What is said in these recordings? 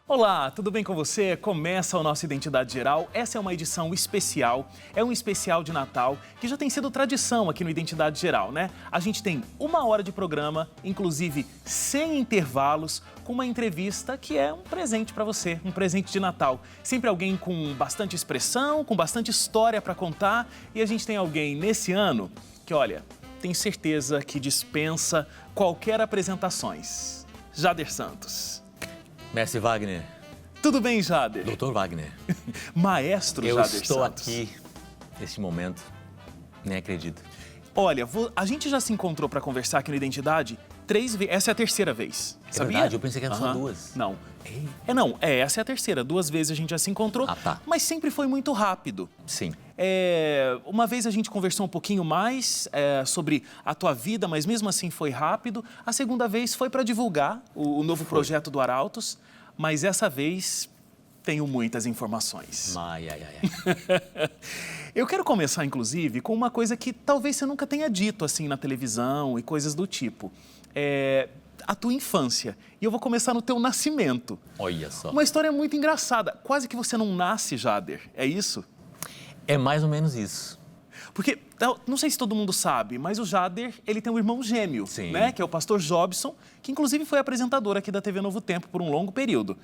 Olá, tudo bem com você? Começa o nosso Identidade Geral. Essa é uma edição especial, é um especial de Natal que já tem sido tradição aqui no Identidade Geral, né? A gente tem 1 hora de programa, inclusive sem intervalos, com uma entrevista que é um presente para você, um presente de Natal. Sempre alguém com bastante expressão, com bastante história para contar, e a gente tem alguém nesse ano que, olha, tenho certeza que dispensa qualquer apresentações. Jader Santos. Mestre Wagner. Tudo bem, Jader? Doutor Wagner. Maestro Eu Jader estou Santos. aqui neste momento, nem acredito. Olha, a gente já se encontrou para conversar aqui no Identidade 3 vezes. Essa é a terceira vez, É sabia? verdade, eu pensei que eram só Aham. 2. Não. Essa é a terceira. 2 vezes a gente já se encontrou, Ah, tá. mas sempre foi muito rápido. Sim. Uma vez a gente conversou um pouquinho mais sobre a tua vida, mas mesmo assim foi rápido. A segunda vez foi para divulgar o novo projeto do Arautos, mas essa vez tenho muitas informações. Ai. Eu quero começar, inclusive, com uma coisa que talvez você nunca tenha dito assim na televisão e coisas do tipo. A tua infância. E eu vou começar no teu nascimento. Olha só. Uma história muito engraçada. Quase que você não nasce, Jader. É isso? É mais ou menos isso. Porque, não sei se todo mundo sabe, mas o Jader, ele tem um irmão gêmeo, Sim. né? Que é o pastor Jobson, que inclusive foi apresentador aqui da TV Novo Tempo por um longo período.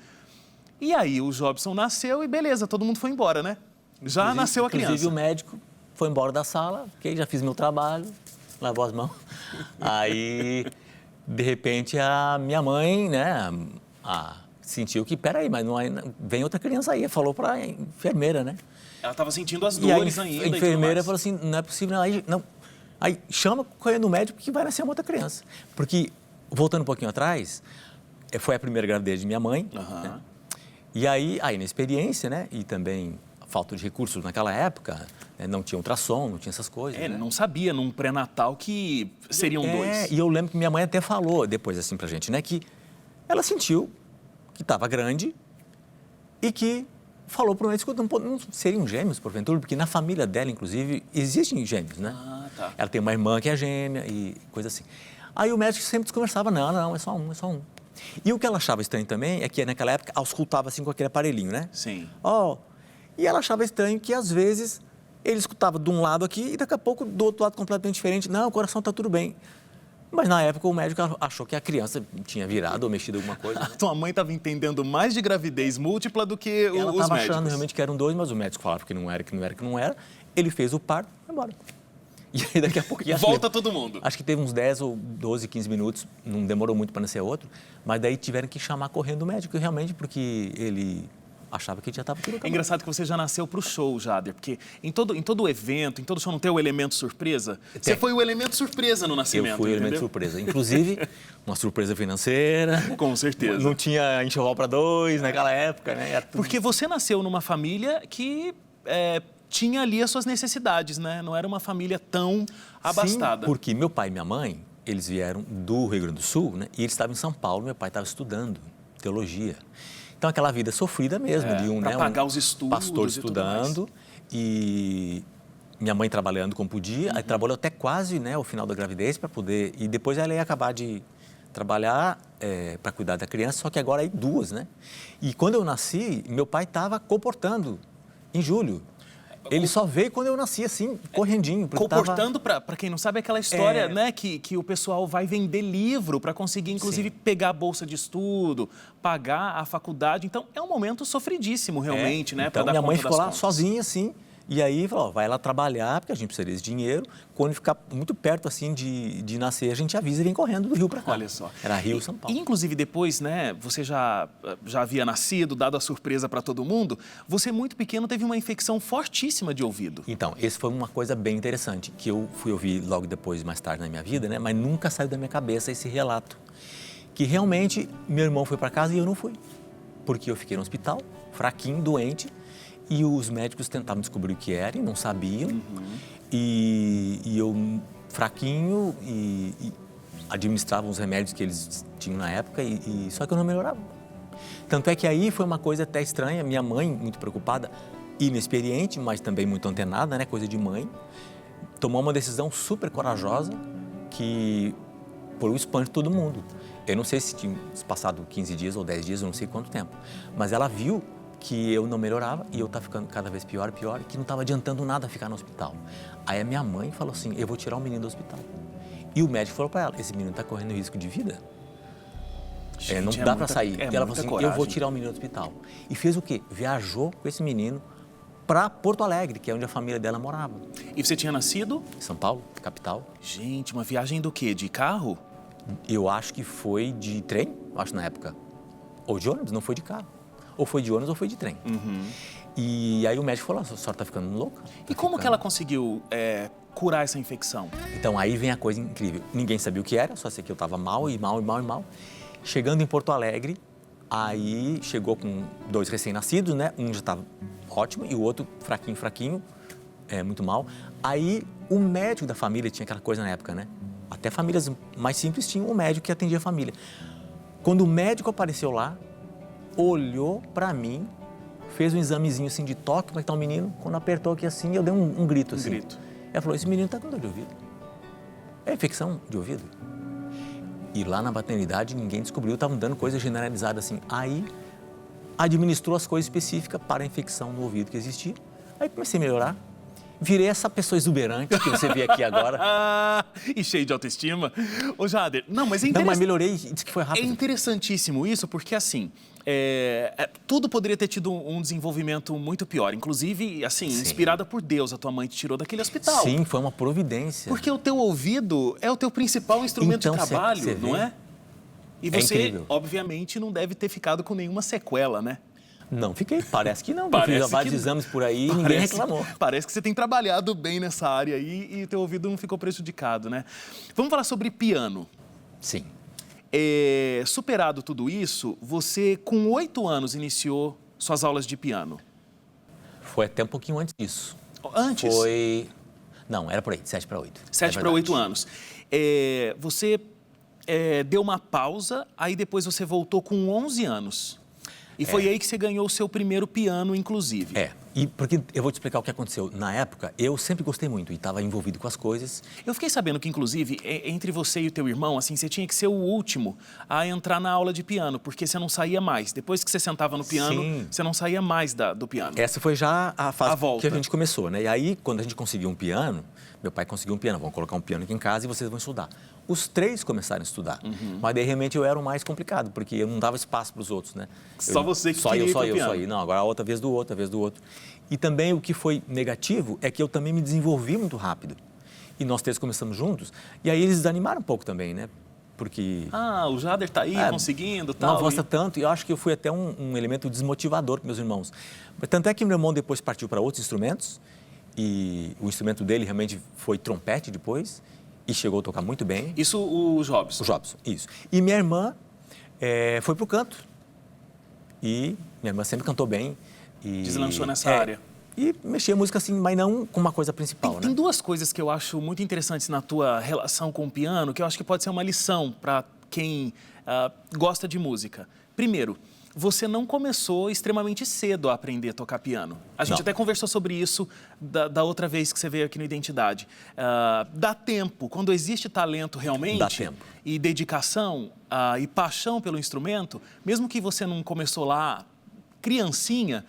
E aí o Jobson nasceu e beleza, todo mundo foi embora, né? Já nasceu a criança. Inclusive o médico foi embora da sala, ok, já fiz meu trabalho, lavou as mãos. Aí, de repente, a minha mãe, né, sentiu que, peraí, mas não vem outra criança aí, falou para a enfermeira, né? Ela estava sentindo as E aí dores ainda. a enfermeira falou assim, não é possível, aí chama, correndo no médico que vai nascer uma outra criança. Porque, voltando um pouquinho atrás, foi a primeira gravidez de minha mãe, né? E aí na experiência, né, e também a falta de recursos naquela época, né, não tinha ultrassom, não tinha essas coisas. Né? Não sabia num pré-natal que seriam 2. E eu lembro que minha mãe até falou depois assim pra gente, né, que ela sentiu que estava grande e que falou para o médico, não seriam gêmeos, porventura, porque na família dela, inclusive, existem gêmeos, né? Ah, tá. Ela tem uma irmã que é gêmea e coisa assim. Aí o médico sempre desconversava, não, é só um. E o que ela achava estranho também é que naquela época auscultava assim com aquele aparelhinho, né? Sim. E ela achava estranho que às vezes ele escutava de um lado aqui e daqui a pouco do outro lado completamente diferente. Não, o coração está tudo bem. Mas na época o médico achou que a criança tinha virado ou mexido alguma coisa. Né? Tua mãe estava entendendo mais de gravidez múltipla do que os médicos. Ela estava achando realmente que eram 2, mas o médico falava que não era. Ele fez o parto e foi embora. E aí daqui a pouco... Volta todo mundo. Acho que teve uns 10 ou 12, 15 minutos, não demorou muito para nascer outro, mas daí tiveram que chamar correndo o médico, realmente, porque ele achava que já estava tudo acabado. É engraçado que você já nasceu pro show, Jader, porque em todo evento, em todo show não tem o elemento surpresa? Você foi o elemento surpresa no nascimento, Eu fui o elemento surpresa. Inclusive, uma surpresa financeira. Com certeza. Não tinha enxoval para 2 naquela época, né? Porque você nasceu numa família que tinha ali as suas necessidades, né? Não era uma família tão abastada. Sim, porque meu pai e minha mãe, eles vieram do Rio Grande do Sul, né? E eles estavam em São Paulo, meu pai estava estudando teologia. Então, aquela vida sofrida mesmo, de para pagar os estudos, pastor estudando e minha mãe trabalhando como podia. Aí trabalhou até quase, né, o final da gravidez para poder... E depois ela ia acabar de trabalhar para cuidar da criança, só que agora aí 2, né? E quando eu nasci, meu pai estava comportando em julho. Ele só veio quando eu nasci, assim, correndinho. Comportando, para quem não sabe, é aquela história, né, que o pessoal vai vender livro para conseguir, inclusive, pegar a bolsa de estudo, pagar a faculdade. Então, é um momento sofridíssimo, realmente, né? Então, pra dar minha mãe conta ficou das lá contas. sozinha, assim, e aí falou, vai lá trabalhar, porque a gente precisa desse dinheiro. Quando ficar muito perto, assim, de nascer, a gente avisa e vem correndo do Rio para cá. Olha só. Era Rio, São Paulo. E, inclusive, depois, né, você já havia nascido, dado a surpresa para todo mundo, você, muito pequeno, teve uma infecção fortíssima de ouvido. Então, esse foi uma coisa bem interessante, que eu fui ouvir logo depois, mais tarde na minha vida, né, mas nunca saiu da minha cabeça esse relato. Que realmente, meu irmão foi para casa e eu não fui. Porque eu fiquei no hospital, fraquinho, doente, e os médicos tentavam descobrir o que era e não sabiam. E eu, fraquinho, e administrava os remédios que eles tinham na época, só que eu não melhorava. Tanto é que aí foi uma coisa até estranha, minha mãe, muito preocupada, inexperiente, mas também muito antenada, né, coisa de mãe, tomou uma decisão super corajosa, que por o espanto de todo mundo. Eu não sei se tinha passado 15 dias ou 10 dias, eu não sei quanto tempo. Mas ela viu que eu não melhorava e eu estava ficando cada vez pior e pior, e que não estava adiantando nada ficar no hospital. Aí a minha mãe falou assim, eu vou tirar o menino do hospital. E o médico falou para ela, esse menino está correndo risco de vida. Não dá para sair. E ela falou assim, eu vou tirar o menino do hospital. E fez o quê? Viajou com esse menino para Porto Alegre, que é onde a família dela morava. E você tinha nascido? Em São Paulo, capital. Gente, uma viagem do quê? De carro? Eu acho que foi de trem, acho na época. Ou de ônibus, não foi de carro. Ou foi de ônibus ou foi de trem. E aí o médico falou, a senhora está ficando louca. E como que ela conseguiu curar essa infecção? Então aí vem a coisa incrível. Ninguém sabia o que era, só sei que eu estava mal. Chegando em Porto Alegre, aí chegou com 2 recém-nascidos, né? Um já estava ótimo e o outro fraquinho, muito mal. Aí o médico da família tinha aquela coisa na época, né? Até famílias mais simples tinham um médico que atendia a família. Quando o médico apareceu lá, olhou para mim, fez um examezinho assim de toque, como é que tá o menino? Quando apertou aqui assim, eu dei um grito assim. Ela falou, esse menino tá com dor de ouvido. É infecção de ouvido. E lá na maternidade ninguém descobriu, estavam dando coisa generalizada assim. Aí administrou as coisas específicas para a infecção no ouvido que existia. Aí comecei a melhorar. Virei essa pessoa exuberante que você vê aqui agora. E cheio de autoestima. Ô, Jader, não, mas é interessante. Não, mas melhorei, disse que foi rápido. É interessantíssimo isso, porque assim, tudo poderia ter tido um desenvolvimento muito pior. Inclusive, assim, inspirada por Deus, a tua mãe te tirou daquele hospital. Sim, foi uma providência. Porque o teu ouvido é o teu principal instrumento de trabalho, não é? E você, obviamente, não deve ter ficado com nenhuma sequela, né? Não, fiquei. Parece que não. Eu fiz vários exames por aí e ninguém reclamou. Parece que você tem trabalhado bem nessa área aí e teu ouvido não ficou prejudicado, né? Vamos falar sobre piano. Sim. Superado tudo isso, você com 8 anos iniciou suas aulas de piano. Foi até um pouquinho antes disso. Antes? Foi... Não, era por aí, 7 para 8. 7 para 8 anos. Você deu uma pausa, aí depois você voltou com 11 anos. E foi aí que você ganhou o seu primeiro piano, inclusive. E porque eu vou te explicar o que aconteceu. Na época, eu sempre gostei muito e estava envolvido com as coisas. Eu fiquei sabendo que, inclusive, entre você e o teu irmão, assim, você tinha que ser o último a entrar na aula de piano, porque você não saía mais. Depois que você sentava no piano, você não saía mais do piano. Essa foi já a fase que a gente começou, né? E aí, quando a gente conseguiu um piano, meu pai conseguiu um piano, vamos colocar um piano aqui em casa e vocês vão estudar. Os 3 começaram a estudar, mas de repente eu era o mais complicado, porque eu não dava espaço para os outros, né? Só você que queria Só eu. Não, agora a outra vez do outro. E também o que foi negativo é que eu também me desenvolvi muito rápido. E nós 3 começamos juntos, e aí eles desanimaram um pouco também, né? Porque... o Jader tá aí, conseguindo, tal. Não avança tanto, e eu acho que eu fui até um elemento desmotivador para meus irmãos. Tanto é que meu irmão depois partiu para outros instrumentos, e o instrumento dele realmente foi trompete depois, e chegou a tocar muito bem. Isso o Jobson? O Jobson, isso. E minha irmã foi pro canto. E minha irmã sempre cantou bem. E deslanchou nessa área. E mexia música assim, mas não com uma coisa principal, Tem 2 coisas que eu acho muito interessantes na tua relação com o piano, que eu acho que pode ser uma lição para quem gosta de música. Primeiro, você não começou extremamente cedo a aprender a tocar piano. A gente até conversou sobre isso da outra vez que você veio aqui no Identidade. Dá tempo, quando existe talento realmente, dá tempo. E dedicação e paixão pelo instrumento, mesmo que você não começou lá criancinha,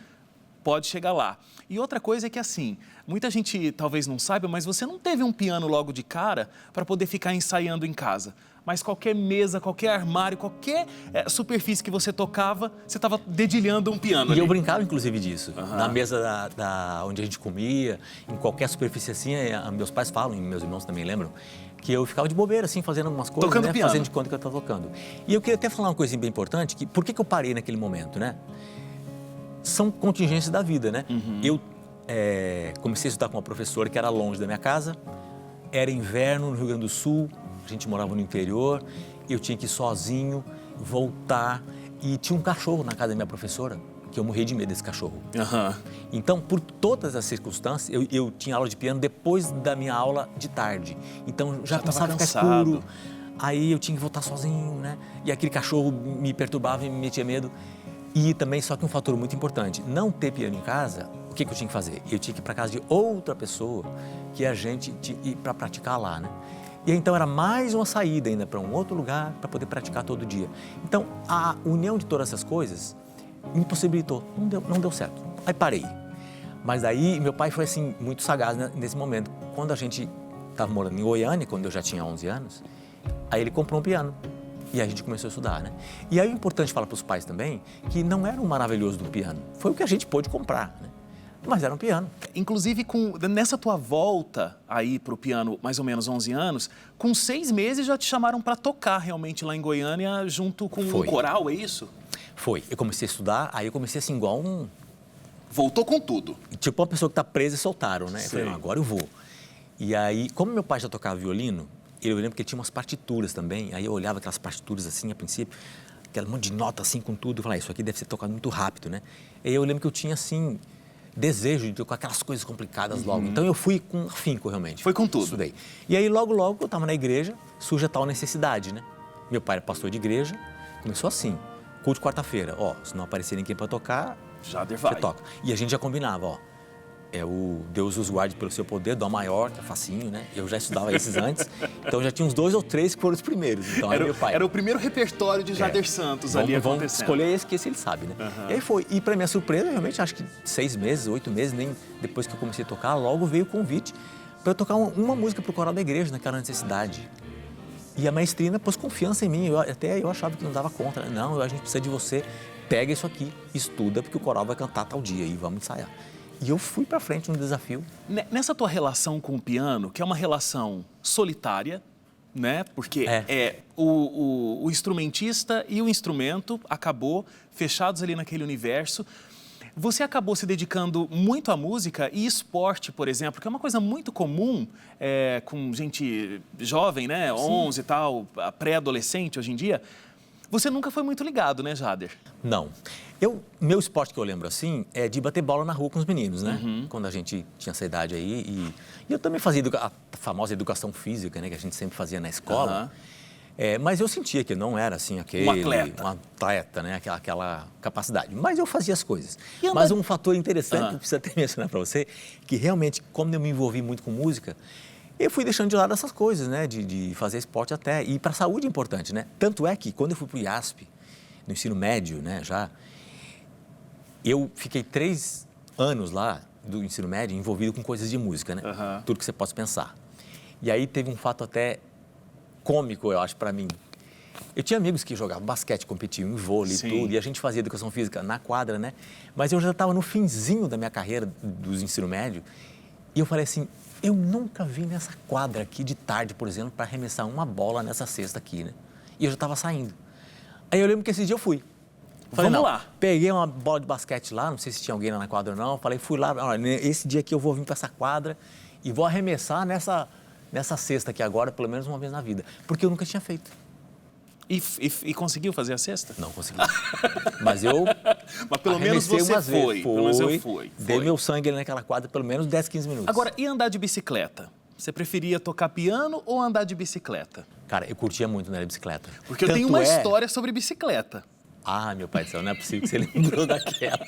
pode chegar lá. E outra coisa é que, assim, muita gente talvez não saiba, mas você não teve um piano logo de cara para poder ficar ensaiando em casa. Mas qualquer mesa, qualquer armário, qualquer superfície que você tocava, você estava dedilhando um piano ali. E eu brincava, inclusive, disso. Na mesa onde a gente comia, em qualquer superfície assim, meus pais falam, e meus irmãos também lembram, que eu ficava de bobeira, assim, fazendo algumas coisas, tocando piano. Fazendo de conta que eu estava tocando. E eu queria até falar uma coisa bem importante, que por que eu parei naquele momento, né? São contingências da vida, né? Eu comecei a estudar com uma professora que era longe da minha casa, era inverno no Rio Grande do Sul, a gente morava no interior, eu tinha que ir sozinho, voltar, e tinha um cachorro na casa da minha professora, que eu morri de medo desse cachorro. Então, por todas as circunstâncias, eu tinha aula de piano depois da minha aula de tarde, então já começava a ficar escuro, aí eu tinha que voltar sozinho, né? E aquele cachorro me perturbava e me metia medo. E também, só que um fator muito importante, não ter piano em casa, o que eu tinha que fazer? Eu tinha que ir para casa de outra pessoa que a gente ia para praticar lá, né? E então era mais uma saída ainda para um outro lugar para poder praticar todo dia. Então a união de todas essas coisas me impossibilitou, não deu certo. Aí parei. Mas aí meu pai foi assim muito sagaz nesse momento. Quando a gente estava morando em Goiânia, quando eu já tinha 11 anos, aí ele comprou um piano. E aí a gente começou a estudar, né? E aí é importante falar para os pais também que não era um maravilhoso do piano. Foi o que a gente pôde comprar, né? Mas era um piano. Inclusive, nessa tua volta aí pro piano, mais ou menos 11 anos, com 6 meses já te chamaram para tocar realmente lá em Goiânia, junto com o coral, é isso? Foi. Eu comecei a estudar, aí eu comecei assim, igual um... Voltou com tudo. Tipo uma pessoa que está presa e soltaram, né? Sei. Eu falei, não, agora eu vou. E aí, como meu pai já tocava violino, eu lembro que ele tinha umas partituras também, aí eu olhava aquelas partituras assim, a princípio, aquele monte de nota assim com tudo, eu falei, isso aqui deve ser tocado muito rápido, né? E aí eu lembro que eu tinha assim... desejo de tocar aquelas coisas complicadas logo. Então eu fui com afinco, realmente. Foi com tudo. Estudei. E aí logo eu estava na igreja, surge a tal necessidade, né? Meu pai era pastor de igreja, começou assim, culto de quarta-feira. Ó, se não aparecer ninguém para tocar, Jader vai. você toca. E a gente já combinava, ó. É o Deus os guarde pelo seu poder, Dó maior, que é facinho, né? Eu já estudava esses antes, então já tinha uns 2 ou 3 que foram os primeiros. Então era, meu pai. Era o primeiro repertório de Jader Santos ali vamos acontecendo. Escolher esse, que esse ele sabe, né? E aí foi. E para minha surpresa, realmente, acho que 6 meses, 8 meses, nem depois que eu comecei a tocar, logo veio o convite para eu tocar uma música para o coral da igreja, naquela necessidade. E a maestrina pôs confiança em mim, até eu achava que não dava conta. Né? Não, a gente precisa de você, pega isso aqui, estuda, porque o coral vai cantar tal dia e vamos ensaiar. E eu fui para frente no desafio. Nessa tua relação com o piano, que é uma relação solitária, né? Porque o instrumentista e o instrumento acabou fechados ali naquele universo. Você acabou se dedicando muito à música e esporte, por exemplo, que é uma coisa muito comum com gente jovem, né? Sim. 11 e tal, pré-adolescente hoje em dia. Você nunca foi muito ligado, né, Jader? Não. Meu esporte que eu lembro, assim, é de bater bola na rua com os meninos, né? Quando a gente tinha essa idade aí. E eu também fazia a famosa educação física, né? Que a gente sempre fazia na escola. Mas eu sentia que não era, assim, um atleta, né? Aquela capacidade. Mas eu fazia as coisas. Mas um fator interessante que eu preciso até mencionar para você, que realmente, como eu me envolvi muito com música, eu fui deixando de lado essas coisas, né? De fazer esporte até. E para a saúde é importante, né? Tanto é que, quando eu fui para o IASP, no ensino médio, né? Já, eu fiquei 3 anos lá do ensino médio envolvido com coisas de música, né? Tudo que você possa pensar. E aí teve um fato até cômico, eu acho, para mim. Eu tinha amigos que jogavam basquete, competiam em vôlei e tudo, e a gente fazia educação física na quadra, né? Mas eu já estava no finzinho da minha carreira do ensino médio e eu falei assim, eu nunca vim nessa quadra aqui de tarde, por exemplo, para arremessar uma bola nessa cesta aqui, né? E eu já estava saindo. Aí eu lembro que esse dia eu fui. Falei, vamos lá. Peguei uma bola de basquete lá, não sei se tinha alguém lá na quadra ou não. Falei, fui lá, olha, esse dia aqui eu vou vir para essa quadra e vou arremessar nessa cesta aqui agora, pelo menos uma vez na vida. Porque eu nunca tinha feito. E conseguiu fazer a cesta? Não consegui. Mas pelo menos você foi. Pelo menos eu fui. Dei meu sangue ali naquela quadra pelo menos 10, 15 minutos. Agora, e andar de bicicleta? Você preferia tocar piano ou andar de bicicleta? Cara, eu curtia muito andar de bicicleta. Porque eu tenho uma história sobre bicicleta. Ah, meu pai do céu, não é possível que você lembrou daquela.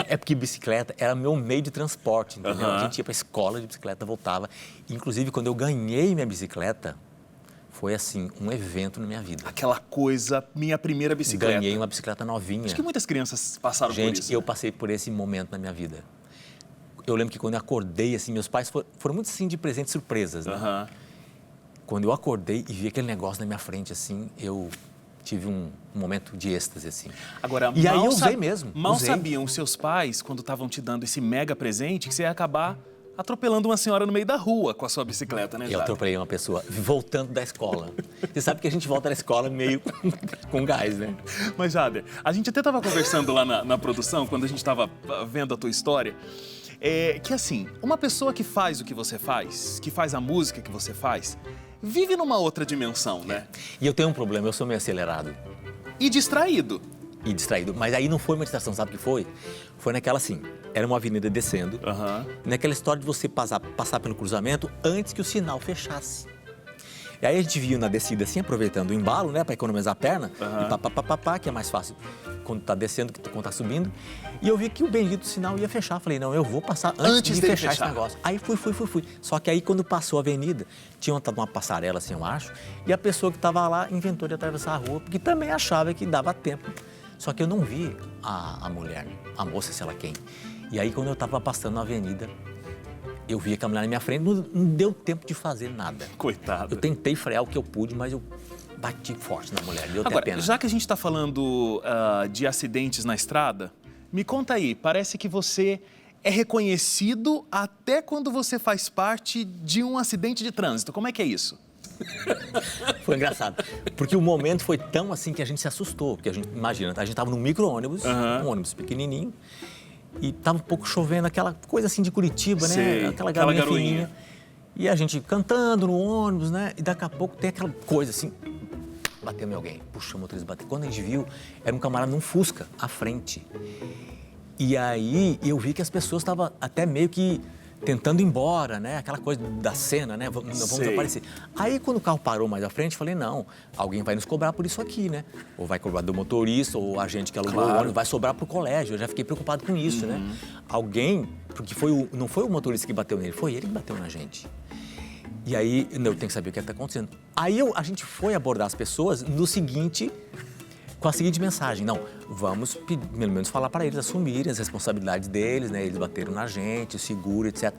É porque bicicleta era meu meio de transporte, entendeu? A gente ia para a escola de bicicleta, voltava. Inclusive, quando eu ganhei minha bicicleta, foi assim, um evento na minha vida. Aquela coisa, minha primeira bicicleta. Ganhei uma bicicleta novinha. Acho que muitas crianças passaram por isso. Gente, eu passei por esse momento na minha vida. Eu lembro que quando eu acordei, assim, meus pais foram muito assim de presentes surpresas, né? Quando eu acordei e vi aquele negócio na minha frente, assim, eu tive um momento de êxtase, assim. Agora, e aí eu usei mesmo. Mal sabiam os seus pais, quando estavam te dando esse mega presente, que você ia acabar atropelando uma senhora no meio da rua com a sua bicicleta, né, Jader? Eu atropelei uma pessoa voltando da escola. Você sabe que a gente volta da escola meio com gás, né? Mas, Jader, a gente até estava conversando lá na produção, quando a gente estava vendo a tua história, que assim, uma pessoa que faz o que você faz, que faz a música que você faz, vive numa outra dimensão, né? E eu tenho um problema, eu sou meio acelerado. E distraído. Mas aí não foi uma distração, sabe o que foi? Foi naquela assim, era uma avenida descendo, naquela história de você passar pelo cruzamento antes que o sinal fechasse. E aí a gente viu na descida assim, aproveitando o embalo, né, para economizar a perna, e que é mais fácil. quando está descendo, quando está subindo. E eu vi que o bendito sinal ia fechar. Falei, não, eu vou passar antes de fechar esse negócio. Aí fui. Só que aí, quando passou a avenida, tinha uma passarela, assim, eu acho, e a pessoa que estava lá inventou de atravessar a rua, porque também achava que dava tempo. Só que eu não vi a mulher, a moça, sei lá quem. E aí, quando eu estava passando na avenida, eu vi aquela mulher na minha frente, não deu tempo de fazer nada. Coitada. Eu tentei frear o que eu pude, mas eu bati forte na mulher, deu até Agora, pena. já que a gente está falando de acidentes na estrada, me conta aí, parece que você é reconhecido até quando você faz parte de um acidente de trânsito. Como é que é isso? Foi engraçado, porque o momento foi tão assim que a gente se assustou, porque a gente, imagina, a gente estava num micro-ônibus, um ônibus pequenininho, e estava um pouco chovendo, aquela coisa assim de Curitiba, né? Sei, Aquela garoinha fininha. E a gente cantando no ônibus, né? E daqui a pouco tem aquela coisa assim, bateu em alguém, puxa, o motorista bateu. Quando a gente viu, era um camarada num Fusca, à frente. E aí eu vi que as pessoas estavam até meio que tentando ir embora, né? Aquela coisa da cena, né? Vamos aparecer. Aí, quando o carro parou mais à frente, falei, não, alguém vai nos cobrar por isso aqui, né? Ou vai cobrar do motorista, ou a gente que alugou o ônibus, vai sobrar pro colégio. Eu já fiquei preocupado com isso, né? Alguém, porque não foi o motorista que bateu nele, foi ele que bateu na gente. E aí, eu tenho que saber o que está acontecendo. Aí, a gente foi abordar as pessoas com a seguinte mensagem, não, vamos pelo menos falar para eles assumirem as responsabilidades deles, né? Eles bateram na gente, seguro, etc.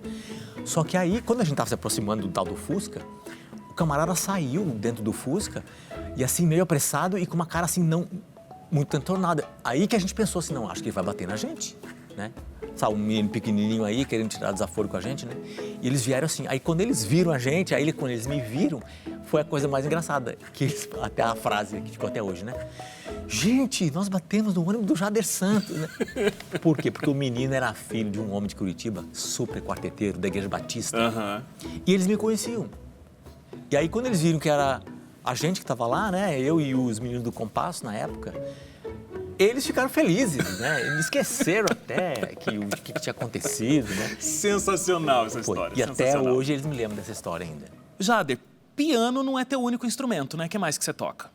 Só que aí, quando a gente estava se aproximando do tal do Fusca, o camarada saiu dentro do Fusca e assim, meio apressado e com uma cara assim, não muito entornada. Aí que a gente pensou assim, não, acho que ele vai bater na gente, né? Sabe, um menino pequenininho aí, querendo tirar desaforo com a gente, né? E eles vieram assim, aí quando eles viram a gente, aí quando eles me viram, foi a coisa mais engraçada, até a frase que ficou até hoje, né? Gente, nós batemos no ônibus do Jader Santos, né? Por quê? Porque o menino era filho de um homem de Curitiba, super quarteteiro, da Igreja Batista. E eles me conheciam. E aí, quando eles viram que era a gente que estava lá, né? Eu e os meninos do Compasso, na época, eles ficaram felizes, né? Eles esqueceram até o que tinha acontecido, né? Sensacional essa história. E até hoje eles me lembram dessa história ainda. Jader, piano não é teu único instrumento, né? O que mais que você toca?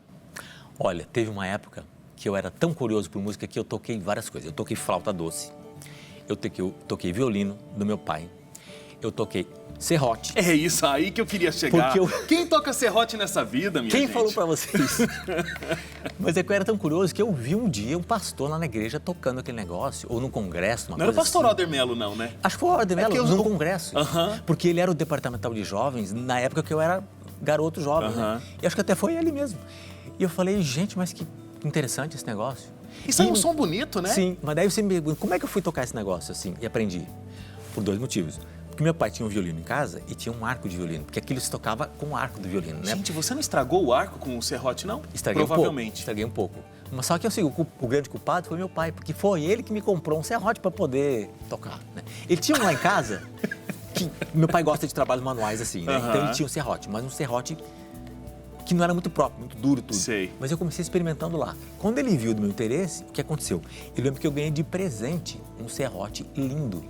Olha, teve uma época que eu era tão curioso por música que eu toquei várias coisas. Eu toquei flauta doce, eu toquei violino do meu pai, eu toquei serrote. É isso aí que eu queria chegar. Quem toca serrote nessa vida, minha gente? Quem falou pra vocês? Mas é que eu era tão curioso que eu vi um dia um pastor lá na igreja tocando aquele negócio, ou num congresso, uma coisa assim. Não era o pastor Alder Mello, não, né? Acho que foi o Alder Mello, num congresso. Porque ele era o departamental de jovens na época que eu era garoto jovem, né? E acho que até foi ele mesmo. E eu falei, gente, mas que interessante esse negócio. E sai um som bonito, né? Sim, mas daí você me pergunta, como é que eu fui tocar esse negócio assim? E aprendi. Por 2 motivos. Porque meu pai tinha um violino em casa e tinha um arco de violino, porque aquilo se tocava com o arco do violino, né? Gente, você não estragou o arco com o serrote, não? Estraguei Provavelmente. Estraguei um pouco. Mas só que o grande culpado foi meu pai, porque foi ele que me comprou um serrote para poder tocar, né? Ele tinha um lá em casa, que meu pai gosta de trabalhos manuais assim, né? Então ele tinha um serrote, mas um serrote que não era muito próprio, muito duro tudo. Sei. Mas eu comecei experimentando lá. Quando ele viu do meu interesse, o que aconteceu? Eu lembro que eu ganhei de presente um serrote lindo,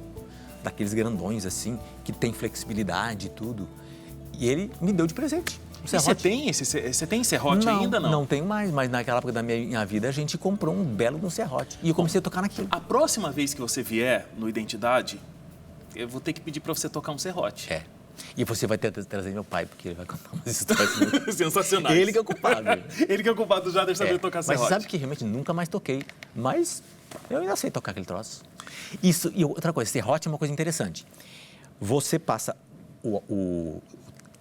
daqueles grandões assim, que tem flexibilidade e tudo. E ele me deu de presente. E você tem serrote ainda, não? Não tenho mais, mas naquela época da minha vida a gente comprou um belo de um serrote. E eu comecei a tocar naquilo. A próxima vez que você vier no Identidade, eu vou ter que pedir para você tocar um serrote. É. E você vai ter que trazer meu pai, porque ele vai contar umas histórias sensacionais. Ele que é o culpado. Ele que é o culpado do Jader saber tocar serrote. Mas sabe que realmente nunca mais toquei. Mas eu ainda sei tocar aquele troço. Isso, e outra coisa, serrote é uma coisa interessante. Você passa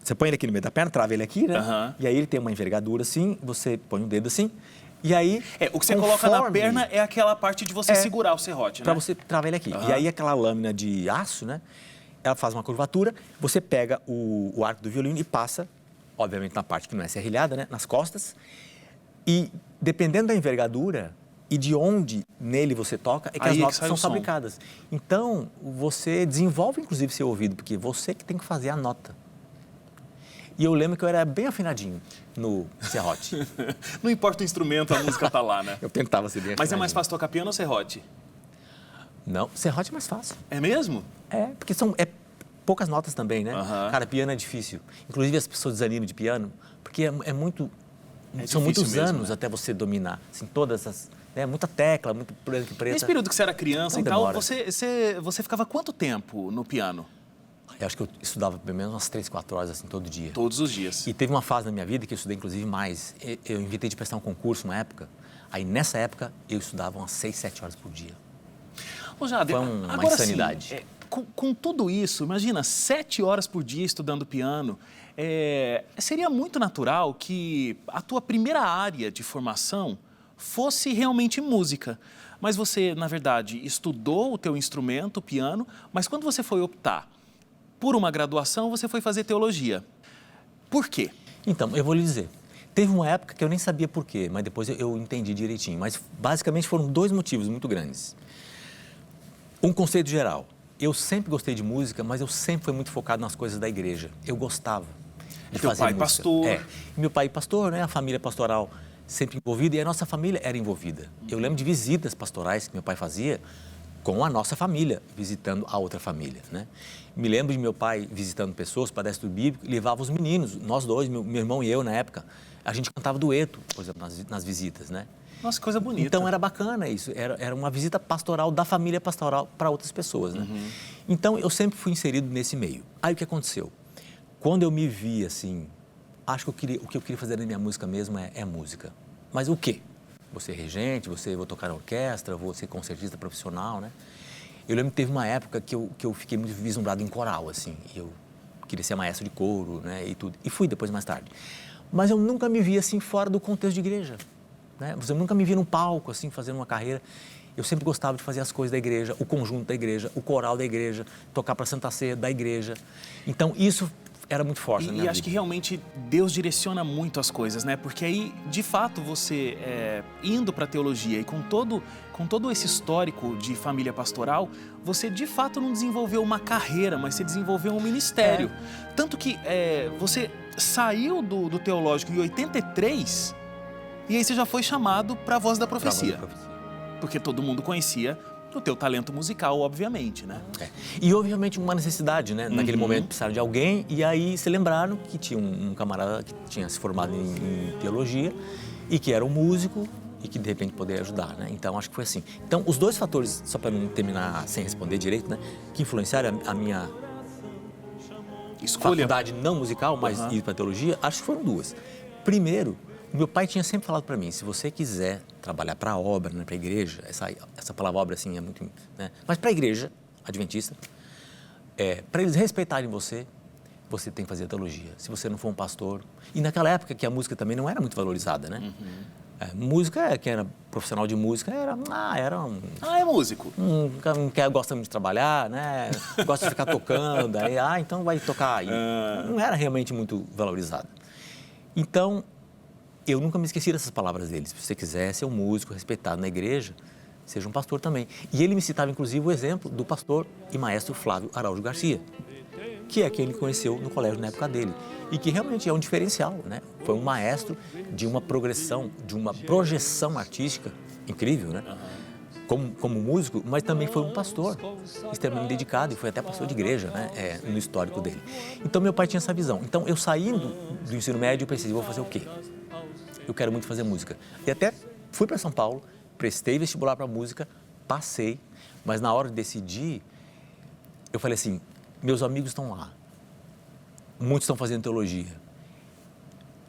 você põe ele aqui no meio da perna, trava ele aqui, né? E aí ele tem uma envergadura assim, você põe o dedo assim, e aí... o que você coloca na perna é aquela parte de você segurar o serrote, né? Pra você travar ele aqui. E aí aquela lâmina de aço, né? Ela faz uma curvatura, você pega o arco do violino e passa, obviamente na parte que não é serrilhada, né? Nas costas. E dependendo da envergadura e de onde nele você toca, é que as notas são fabricadas. Então, você desenvolve inclusive seu ouvido, porque você que tem que fazer a nota. E eu lembro que eu era bem afinadinho no serrote. Não importa o instrumento, a música tá lá, né? Eu tentava ser bem afinadinho. Mas é mais fácil tocar piano ou serrote? Não, serrote é mais fácil. É mesmo? É, porque são poucas notas também, né? Cara, piano é difícil. Inclusive as pessoas desanimam de piano, porque são muitos anos, né? Até você dominar assim, todas as né? Muita tecla, muito branco e preta. Nesse período que você era criança Então e tal, demora. você ficava quanto tempo no piano? Eu acho que eu estudava pelo menos umas 3, 4 horas, assim, todo dia. Todos os dias. E teve uma fase na minha vida que eu estudei, inclusive, mais. Eu inventei de prestar um concurso uma época. Aí, nessa época, eu estudava umas 6, 7 horas por dia. Ô, Jade, Foi uma agora insanidade. sim, com tudo isso, imagina, 7 horas por dia estudando piano, seria muito natural que a tua primeira área de formação fosse realmente música. Mas você, na verdade, estudou o teu instrumento, o piano, mas quando você foi optar por uma graduação, você foi fazer teologia. Por quê? Então, eu vou lhe dizer. Teve uma época que eu nem sabia por quê, mas depois eu entendi direitinho. Mas, basicamente, foram 2 motivos muito grandes. Um conceito geral. Eu sempre gostei de música, mas eu sempre fui muito focado nas coisas da igreja. Eu gostava de Teu fazer pai música. pastor. Meu pai pastor, né? A família pastoral sempre envolvida e a nossa família era envolvida. Eu lembro de visitas pastorais que meu pai fazia com a nossa família, visitando a outra família, né? Me lembro de meu pai visitando pessoas para dar estudo bíblico e levava os meninos, nós dois, meu irmão e eu na época, a gente cantava dueto, por exemplo, nas visitas, né? Nossa, coisa bonita. Então era bacana isso, era uma visita pastoral da família pastoral para outras pessoas, né? Então eu sempre fui inserido nesse meio. Aí o que aconteceu? Quando eu me vi assim, acho que o que eu queria fazer na minha música mesmo é música. Mas o quê? Vou ser regente, vou tocar na orquestra, vou ser concertista profissional, né? Eu lembro que teve uma época que eu fiquei muito vislumbrado em coral, assim. Eu queria ser maestro de coro, né, e tudo. E fui depois, mais tarde. Mas eu nunca me vi, assim, fora do contexto de igreja, né? Você nunca me via num palco, assim, fazendo uma carreira. Eu sempre gostava de fazer as coisas da igreja, o conjunto da igreja, o coral da igreja, tocar para a Santa Ceia da igreja. Então, isso era muito forte na minha vida. E acho que realmente Deus direciona muito as coisas, né? Porque aí, de fato, você indo para a teologia e com todo esse histórico de família pastoral, você de fato não desenvolveu uma carreira, mas você desenvolveu um ministério. Tanto que você saiu do teológico em 83 e aí você já foi chamado para a Voz da Profecia. Porque todo mundo conhecia o teu talento musical, obviamente, né? E houve realmente uma necessidade, né? Naquele momento precisaram de alguém e aí se lembraram que tinha um camarada que tinha se formado em teologia e que era um músico e que de repente poderia ajudar, né? Então acho que foi assim. Então os 2 fatores, só para não terminar sem responder direito, né? Que influenciaram a minha Escolha. faculdade não musical, mas ir para teologia, acho que foram 2. Primeiro, meu pai tinha sempre falado para mim, se você quiser trabalhar para a obra, né, para a igreja, essa palavra obra assim é muito, né, mas para a igreja adventista, para eles respeitarem você, você tem que fazer teologia. Se você não for um pastor, e naquela época que a música também não era muito valorizada, né? Música, quem era profissional de música era um... é músico. Gosta muito de trabalhar, né? Gosta de ficar tocando, aí, então vai tocar aí. Não era realmente muito valorizado. Então, eu nunca me esqueci dessas palavras deles. Se você quiser ser um músico respeitado na igreja, seja um pastor também. E ele me citava, inclusive, o exemplo do pastor e maestro Flávio Araújo Garcia, que é quem ele conheceu no colégio na época dele. E que realmente é um diferencial, né? Foi um maestro de uma progressão, de uma projeção artística incrível, né? Como músico, mas também foi um pastor extremamente dedicado e foi até pastor de igreja, né? No histórico dele. Então, meu pai tinha essa visão. Então, eu saindo do ensino médio, eu pensei, vou fazer o quê? Eu quero muito fazer música. E até fui para São Paulo, prestei vestibular para música, passei, mas na hora de decidir, eu falei assim, meus amigos estão lá, muitos estão fazendo teologia.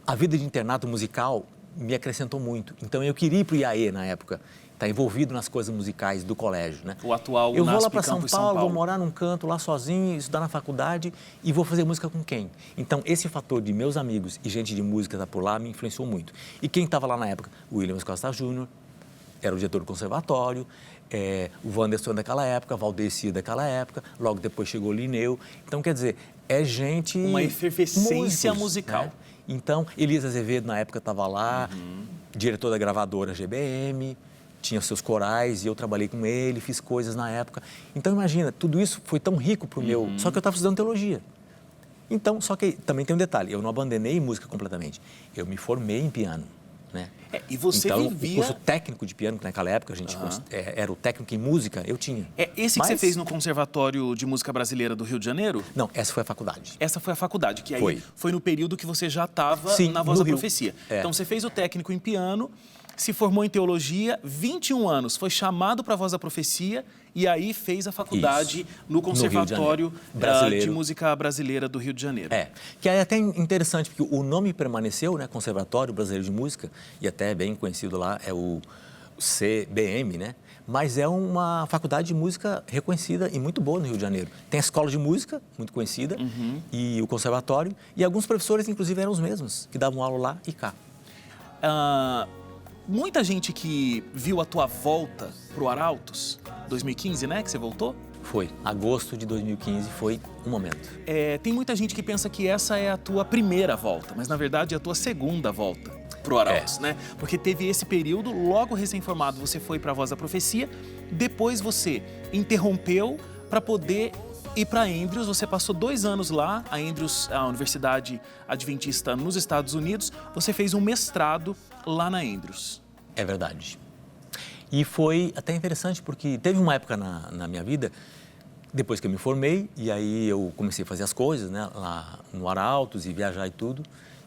A vida de internato musical me acrescentou muito, então eu queria ir para o IAE na época, estar envolvido nas coisas musicais do colégio, né? O atual Eu vou lá NASP para São Campus Paulo, vou morar num canto lá sozinho, estudar na faculdade e vou fazer música com quem? Então, esse fator de meus amigos e gente de música estar por lá me influenciou muito. E quem estava lá na época? O Williams Costa Júnior, era o diretor do conservatório, o Wanderson daquela época, Valdeci daquela época, logo depois chegou o Linneu. Então, quer dizer, é gente... Uma efervescência músicos, musical. Né? Então, Elisa Azevedo na época estava lá, diretor da gravadora GBM, tinha seus corais e eu trabalhei com ele, fiz coisas na época. Então, imagina, tudo isso foi tão rico para o meu... Só que eu estava estudando teologia. Então, só que também tem um detalhe, eu não abandonei música completamente. Eu me formei em piano, né? E você então, vivia... o curso técnico de piano, que naquela época a gente era o técnico em música, eu tinha. Esse que você fez no Conservatório de Música Brasileira do Rio de Janeiro? Não, essa foi a faculdade. Essa foi a faculdade, que aí foi no período que você já estava na Voz no da Rio. Profecia. Então, você fez o técnico em piano, se formou em teologia, 21 anos, foi chamado para a Voz da Profecia e aí fez a faculdade no Conservatório de Música Brasileira do Rio de Janeiro. Que é até interessante, porque o nome permaneceu, né? Conservatório Brasileiro de Música, e até bem conhecido lá, é o CBM, né? Mas é uma faculdade de música reconhecida e muito boa no Rio de Janeiro. Tem a escola de música, muito conhecida, e o conservatório, e alguns professores, inclusive, eram os mesmos, que davam aula lá e cá. Muita gente que viu a tua volta pro Arautos, 2015, né, que você voltou? Foi. Agosto de 2015 foi um momento. Tem muita gente que pensa que essa é a tua primeira volta, mas na verdade é a tua segunda volta pro Arautos, né? Porque teve esse período, logo recém-formado você foi para a Voz da Profecia, depois você interrompeu para poder ir para Andrews, você passou 2 anos lá, a Andrews, a Universidade Adventista nos Estados Unidos, você fez um mestrado lá na Andrews. É verdade. E foi até interessante porque teve uma época na minha vida, depois que eu me formei, e aí eu comecei a fazer as coisas, né, lá no Arautos e viajar e tudo.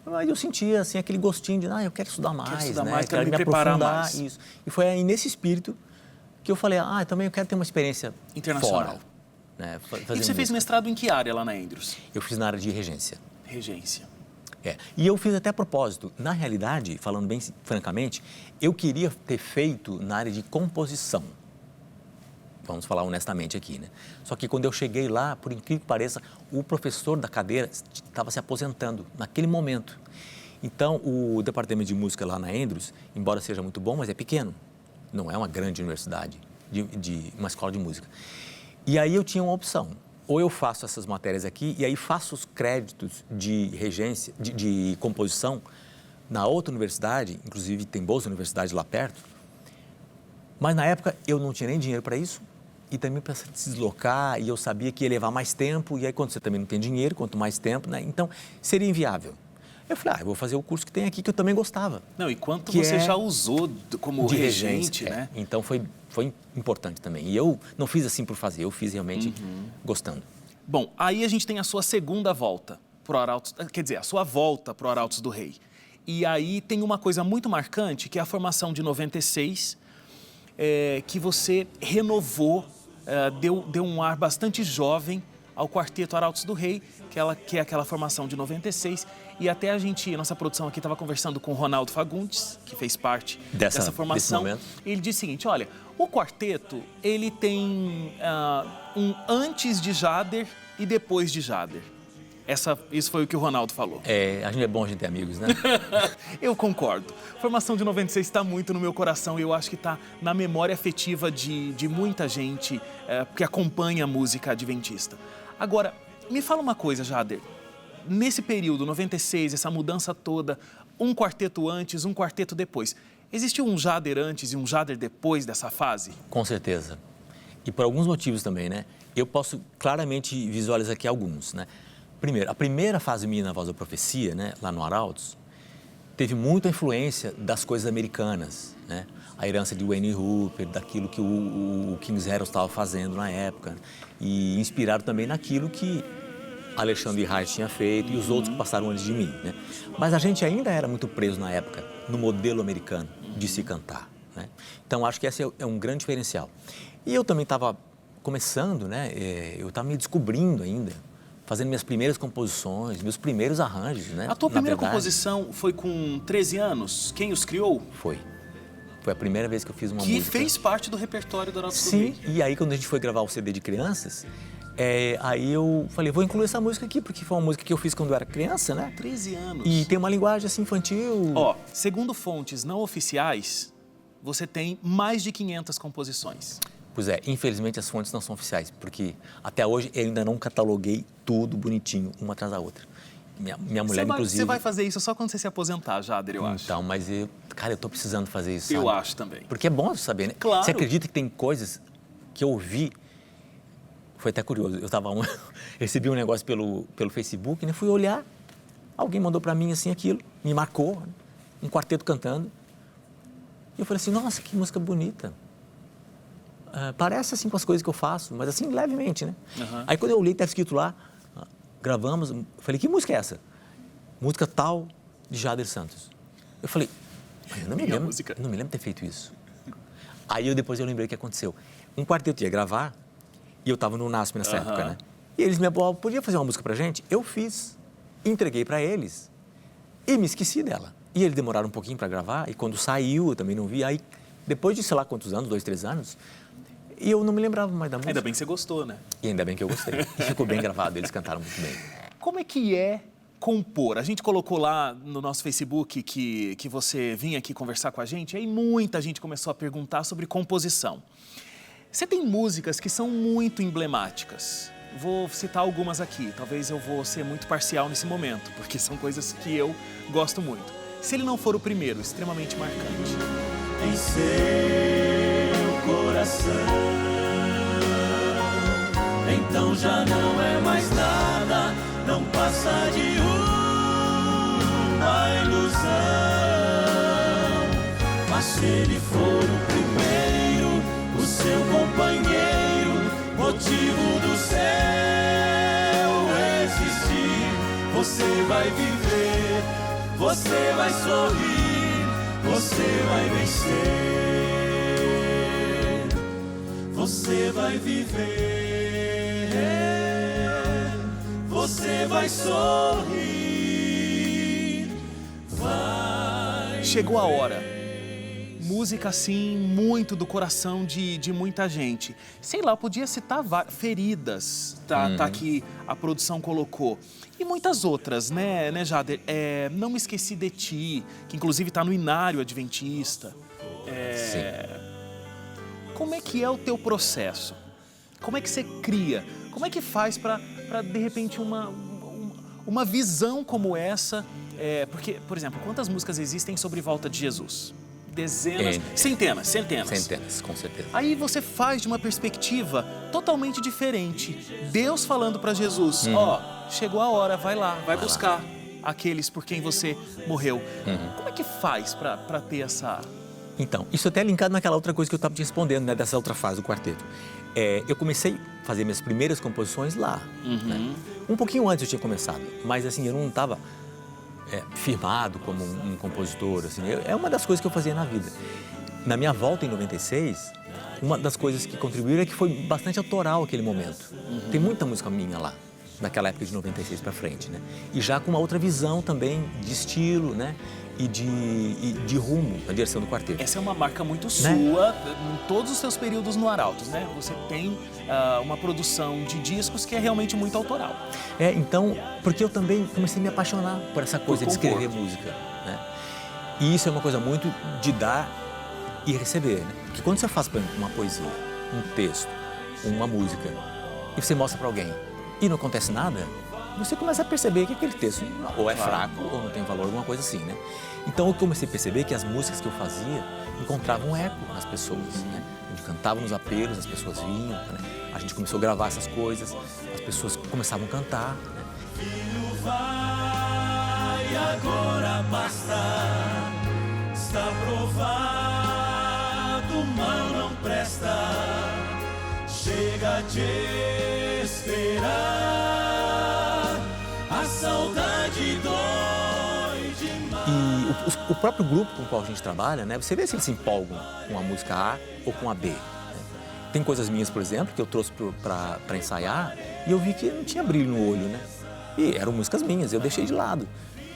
Aí eu sentia assim aquele gostinho de, eu quero estudar mais, quero me preparar mais. Isso. E foi aí nesse espírito que eu falei, também eu quero ter uma experiência internacional. Fora, né, e você fez mestrado em que área lá na Andrews? Eu fiz na área de regência. Regência. E eu fiz até a propósito. Na realidade, falando bem francamente, eu queria ter feito na área de composição. Vamos falar honestamente aqui, né? Só que quando eu cheguei lá, por incrível que pareça, o professor da cadeira estava se aposentando naquele momento. Então, o departamento de música lá na Andrews, embora seja muito bom, mas é pequeno. Não é uma grande universidade, de uma escola de música. E aí eu tinha uma opção. Ou eu faço essas matérias aqui e aí faço os créditos de regência, de composição na outra universidade, inclusive tem boas universidades lá perto. Mas na época eu não tinha nem dinheiro para isso e também para se deslocar e eu sabia que ia levar mais tempo e aí quando você também não tem dinheiro, quanto mais tempo, né? Então seria inviável. Eu falei, eu vou fazer o curso que tem aqui que eu também gostava. E quanto você já usou como regente, né? Então foi importante também. E eu não fiz assim por fazer, eu fiz realmente gostando. Bom, aí a gente tem a sua segunda volta pro Arautos, quer dizer, a sua volta pro Arautos do Rei. E aí tem uma coisa muito marcante, que é a formação de 96, que você renovou, deu um ar bastante jovem ao Quarteto Arautos do Rei, que é aquela formação de 96. E até nossa produção aqui estava conversando com o Ronaldo Fagundes, que fez parte dessa formação. E ele disse o seguinte, olha, o quarteto, ele tem um antes de Jader e depois de Jader. Isso foi o que o Ronaldo falou. A gente é bom a gente ter amigos, né? Eu concordo. A formação de 96 está muito no meu coração e eu acho que está na memória afetiva de muita gente que acompanha a música adventista. Agora, me fala uma coisa, Jader. Nesse período, 96, essa mudança toda, um quarteto antes, um quarteto depois. Existiu um Jader antes e um Jader depois dessa fase? Com certeza. E por alguns motivos também, né? Eu posso claramente visualizar aqui alguns, né? Primeiro, a primeira fase minha na Voz da Profecia, né, lá no Arautos, teve muita influência das coisas americanas, né? A herança de Wayne Hooper, daquilo que o King's Herald estava fazendo na época. E inspirado também naquilo que Alexandre Reich tinha feito e os outros que passaram antes de mim, né? Mas a gente ainda era muito preso na época no modelo americano de se cantar, né? Então acho que esse é um grande diferencial. E eu também estava começando, né? Eu estava me descobrindo ainda, fazendo minhas primeiras composições, meus primeiros arranjos, né? A tua primeira composição foi com 13 anos? Quem os criou? Foi a primeira vez que eu fiz uma música. Que fez parte do repertório do Arautos do Rei. Sim, Rei. E aí quando a gente foi gravar o CD de crianças, aí eu falei, vou incluir essa música aqui, porque foi uma música que eu fiz quando eu era criança, né? 13 anos. E tem uma linguagem assim infantil. Segundo fontes não oficiais, você tem mais de 500 composições. Pois é, infelizmente as fontes não são oficiais, porque até hoje eu ainda não cataloguei tudo bonitinho, uma atrás da outra. Minha mulher, inclusive... Você vai fazer isso só quando você se aposentar, Jader, eu acho. Então, mas eu tô precisando fazer isso, Eu sabe? acho também. Porque é bom saber, né? Claro. Você acredita que tem coisas que eu ouvi... Foi até curioso, recebi um negócio pelo Facebook, né? Fui olhar, alguém mandou para mim assim aquilo, me marcou, um quarteto cantando. E eu falei assim, nossa, que música bonita. Parece assim com as coisas que eu faço, mas assim levemente, né? Aí quando eu olhei, estava escrito lá, gravamos, eu falei, que música é essa? Música tal de Jader Santos. Eu falei, Eu não me Minha lembro, música. não me lembro de ter feito isso. Aí depois eu lembrei o que aconteceu. Um quarteto ia gravar e eu estava no NASP nessa época, né? E eles me falaram, podia fazer uma música pra gente? Eu fiz, entreguei para eles e me esqueci dela. E eles demoraram um pouquinho para gravar e quando saiu eu também não vi. Aí depois de sei lá quantos anos, 2, 3 anos, e eu não me lembrava mais da música. Ainda bem que você gostou, né? E ainda bem que eu gostei. E ficou bem gravado, eles cantaram muito bem. Como é que é compor? A gente colocou lá no nosso Facebook que você vinha aqui conversar com a gente, e aí muita gente começou a perguntar sobre composição. Você tem músicas que são muito emblemáticas. Vou citar algumas aqui, talvez eu vou ser muito parcial nesse momento, porque são coisas que eu gosto muito. Se ele não for o primeiro, extremamente marcante. Em seu coração, então já não é mais nada, não passa de uma ilusão. Mas se ele for o primeiro, o seu companheiro, motivo do seu existir, você vai viver, você vai sorrir, você vai vencer, você vai viver, você vai sorrir, vai. Chegou a hora. Música, assim, muito do coração de muita gente. Sei lá, eu podia citar Feridas, tá aqui a produção colocou. E muitas outras, né Jader? Não Me Esqueci de Ti, que inclusive tá no Inário Adventista. Sim. Como é que é o teu processo? Como é que você cria? Como é que faz para de repente, uma visão como essa? Porque, por exemplo, quantas músicas existem sobre Volta de Jesus? Dezenas, centenas. Centenas, com certeza. Aí você faz de uma perspectiva totalmente diferente. Deus falando para Jesus, chegou a hora, vai lá, vai buscar aqueles por quem você morreu. Como é que faz para ter essa... Então, isso até é linkado naquela outra coisa que eu estava te respondendo, né, dessa outra fase do quarteto. Eu comecei a fazer minhas primeiras composições lá. Né? Um pouquinho antes eu tinha começado, mas assim, eu não estava firmado como um compositor. Assim, é uma das coisas que eu fazia na vida. Na minha volta em 96, uma das coisas que contribuíram é que foi bastante autoral aquele momento. Tem muita música minha lá, naquela época de 96 para frente, né? E já com uma outra visão também de estilo, né? E de rumo na direção do quarteto. Essa é uma marca muito sua, em todos os seus períodos no Arautos, né? Você tem uma produção de discos que é realmente muito autoral. Então, porque eu também comecei a me apaixonar por essa coisa de escrever música, né? E isso é uma coisa muito de dar e receber, né? Porque quando você faz, por exemplo, uma poesia, um texto, uma música, e você mostra para alguém e não acontece nada, você começa a perceber que aquele texto ou é fraco ou não tem valor, alguma coisa assim, né? Então eu comecei a perceber que as músicas que eu fazia encontravam eco nas pessoas, né? A gente cantava nos apelos, as pessoas vinham, né? A gente começou a gravar essas coisas, as pessoas começavam a cantar, né? Filho, vai, agora basta, está provado, mal não presta, chega de esperar. A saudade dói demais. E o próprio grupo com o qual a gente trabalha, né? Você vê se eles se empolgam com a música A ou com a B. Né? Tem coisas minhas, por exemplo, que eu trouxe para ensaiar e eu vi que não tinha brilho no olho, né? E eram músicas minhas, eu deixei de lado.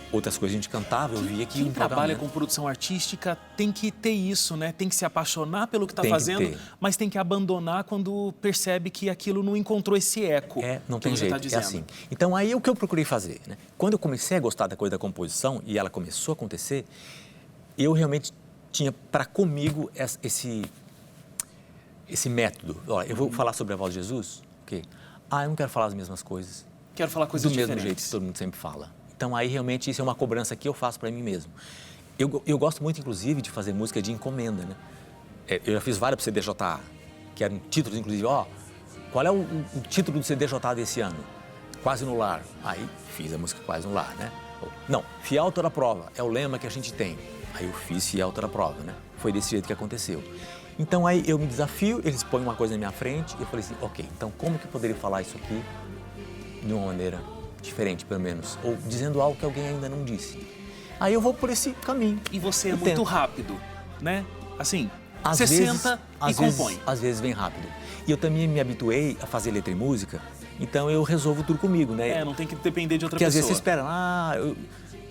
Outras coisas a gente cantava, eu via que... Quem trabalha com produção artística tem que ter isso, né? Tem que se apaixonar pelo que está fazendo, mas tem que abandonar quando percebe que aquilo não encontrou esse eco. Não tem jeito, é assim. Então, aí o que eu procurei fazer, né? Quando eu comecei a gostar da coisa da composição e ela começou a acontecer, eu realmente tinha para comigo esse método. Olha, eu vou falar sobre a voz de Jesus, ok? Eu não quero falar as mesmas coisas. Quero falar coisas diferentes. Do mesmo jeito que todo mundo sempre fala. Então, aí, realmente, isso é uma cobrança que eu faço para mim mesmo. Eu gosto muito, inclusive, de fazer música de encomenda, né? Eu já fiz várias para o CDJA, que eram títulos, inclusive, qual é o título do CDJA desse ano? Quase no Lar. Aí, fiz a música Quase no Lar, né? Não, Fiel Toda Prova, é o lema que a gente tem. Aí, eu fiz Fiel Toda Prova, né? Foi desse jeito que aconteceu. Então, aí, eu me desafio, eles põem uma coisa na minha frente, e eu falei assim, ok, então como que eu poderia falar isso aqui de uma maneira diferente, pelo menos, ou dizendo algo que alguém ainda não disse. Aí eu vou por esse caminho. E você é Eu muito tento. rápido, né? Assim, Às você vezes- senta e às vezes- compõe. Às vezes vem rápido. E eu também me habituei a fazer letra e música, então eu resolvo tudo comigo, né? É, não tem que depender de outra Porque às pessoa. vezes você espera,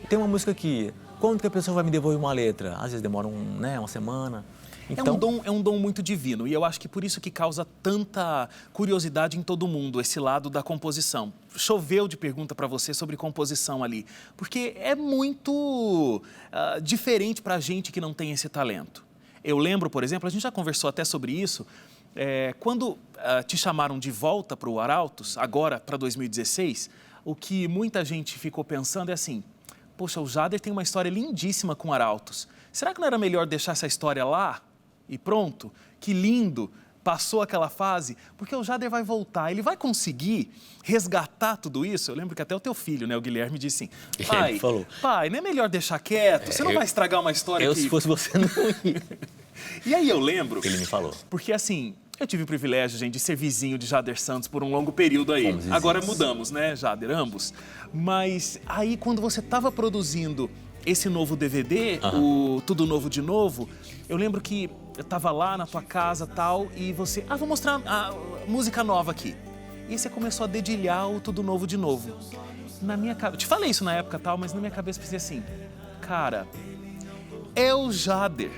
tem uma música aqui, quando que a pessoa vai me devolver uma letra? Às vezes demora uma semana. Então, É um dom muito divino e eu acho que por isso que causa tanta curiosidade em todo mundo, esse lado da composição. Choveu de pergunta para você sobre composição ali, porque é muito diferente para a gente que não tem esse talento. Eu lembro, por exemplo, a gente já conversou até sobre isso, quando te chamaram de volta para o Arautos, agora para 2016, o que muita gente ficou pensando é assim, poxa, o Jader tem uma história lindíssima com Arautos. Será que não era melhor deixar essa história lá e pronto? Que lindo, passou aquela fase, porque o Jader vai voltar, ele vai conseguir resgatar tudo isso? Eu lembro que até o teu filho, né, o Guilherme, disse assim, pai, Ele falou. pai, não é melhor deixar quieto? Você não vai estragar uma história eu que... se fosse você não ia. E aí eu lembro... Ele me falou. Porque assim, eu tive o privilégio, gente, de ser vizinho de Jader Santos por um longo período aí. Fomos vizinhos. Agora mudamos, né, Jader, ambos. Mas aí quando você estava produzindo esse novo DVD, o Tudo Novo de Novo, eu lembro que eu estava lá na tua casa tal e você, vou mostrar a música nova aqui. E você começou a dedilhar o Tudo Novo de Novo. Na minha cabeça, eu te falei isso na época tal, mas na minha cabeça eu pensei assim, cara, é o Jader.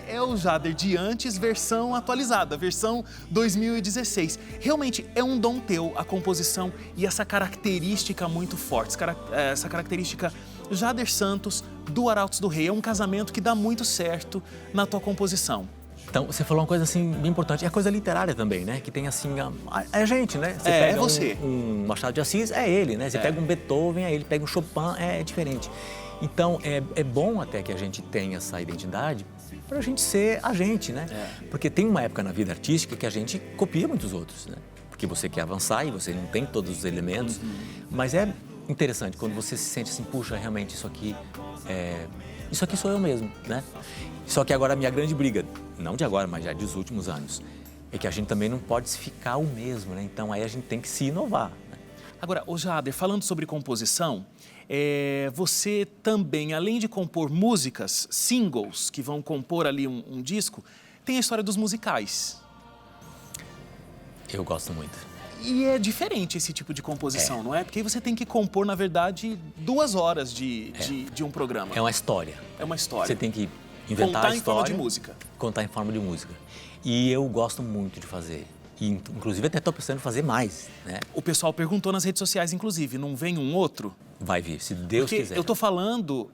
É o Jader de antes, versão atualizada, versão 2016. Realmente é um dom teu, a composição e essa característica muito forte, essa característica Jader Santos do Arautos do Rei. É um casamento que dá muito certo na tua composição. Então, você falou uma coisa assim bem importante, é a coisa literária também, né? Que tem assim, é a gente, né? Você É pega você. um Machado de Assis, é ele, né? Você pega um Beethoven, é ele, pega um Chopin, é diferente. Então, é bom até que a gente tenha essa identidade para a gente ser a gente, né? Porque tem uma época na vida artística que a gente copia muitos outros, né? Porque você quer avançar e você não tem todos os elementos. Mas é interessante quando você se sente assim, puxa, realmente isso aqui sou eu mesmo, né? Só que agora a minha grande briga, não de agora, mas já dos últimos anos, é que a gente também não pode ficar o mesmo, né? Então aí a gente tem que se inovar, né? Agora, ô Jader, falando sobre composição, você também, além de compor músicas, singles, que vão compor ali um disco, tem a história dos musicais. Eu gosto muito. E é diferente esse tipo de composição, não é? Porque aí você tem que compor, na verdade, 2 horas de um programa. É uma história. É uma história. Você tem que inventar Contar a em forma história. de música. Contar em forma de música. E eu gosto muito de fazer. E, inclusive, até estou pensando em fazer mais, né? O pessoal perguntou nas redes sociais, inclusive, não vem um outro? Vai vir, se Deus Porque quiser. eu tô falando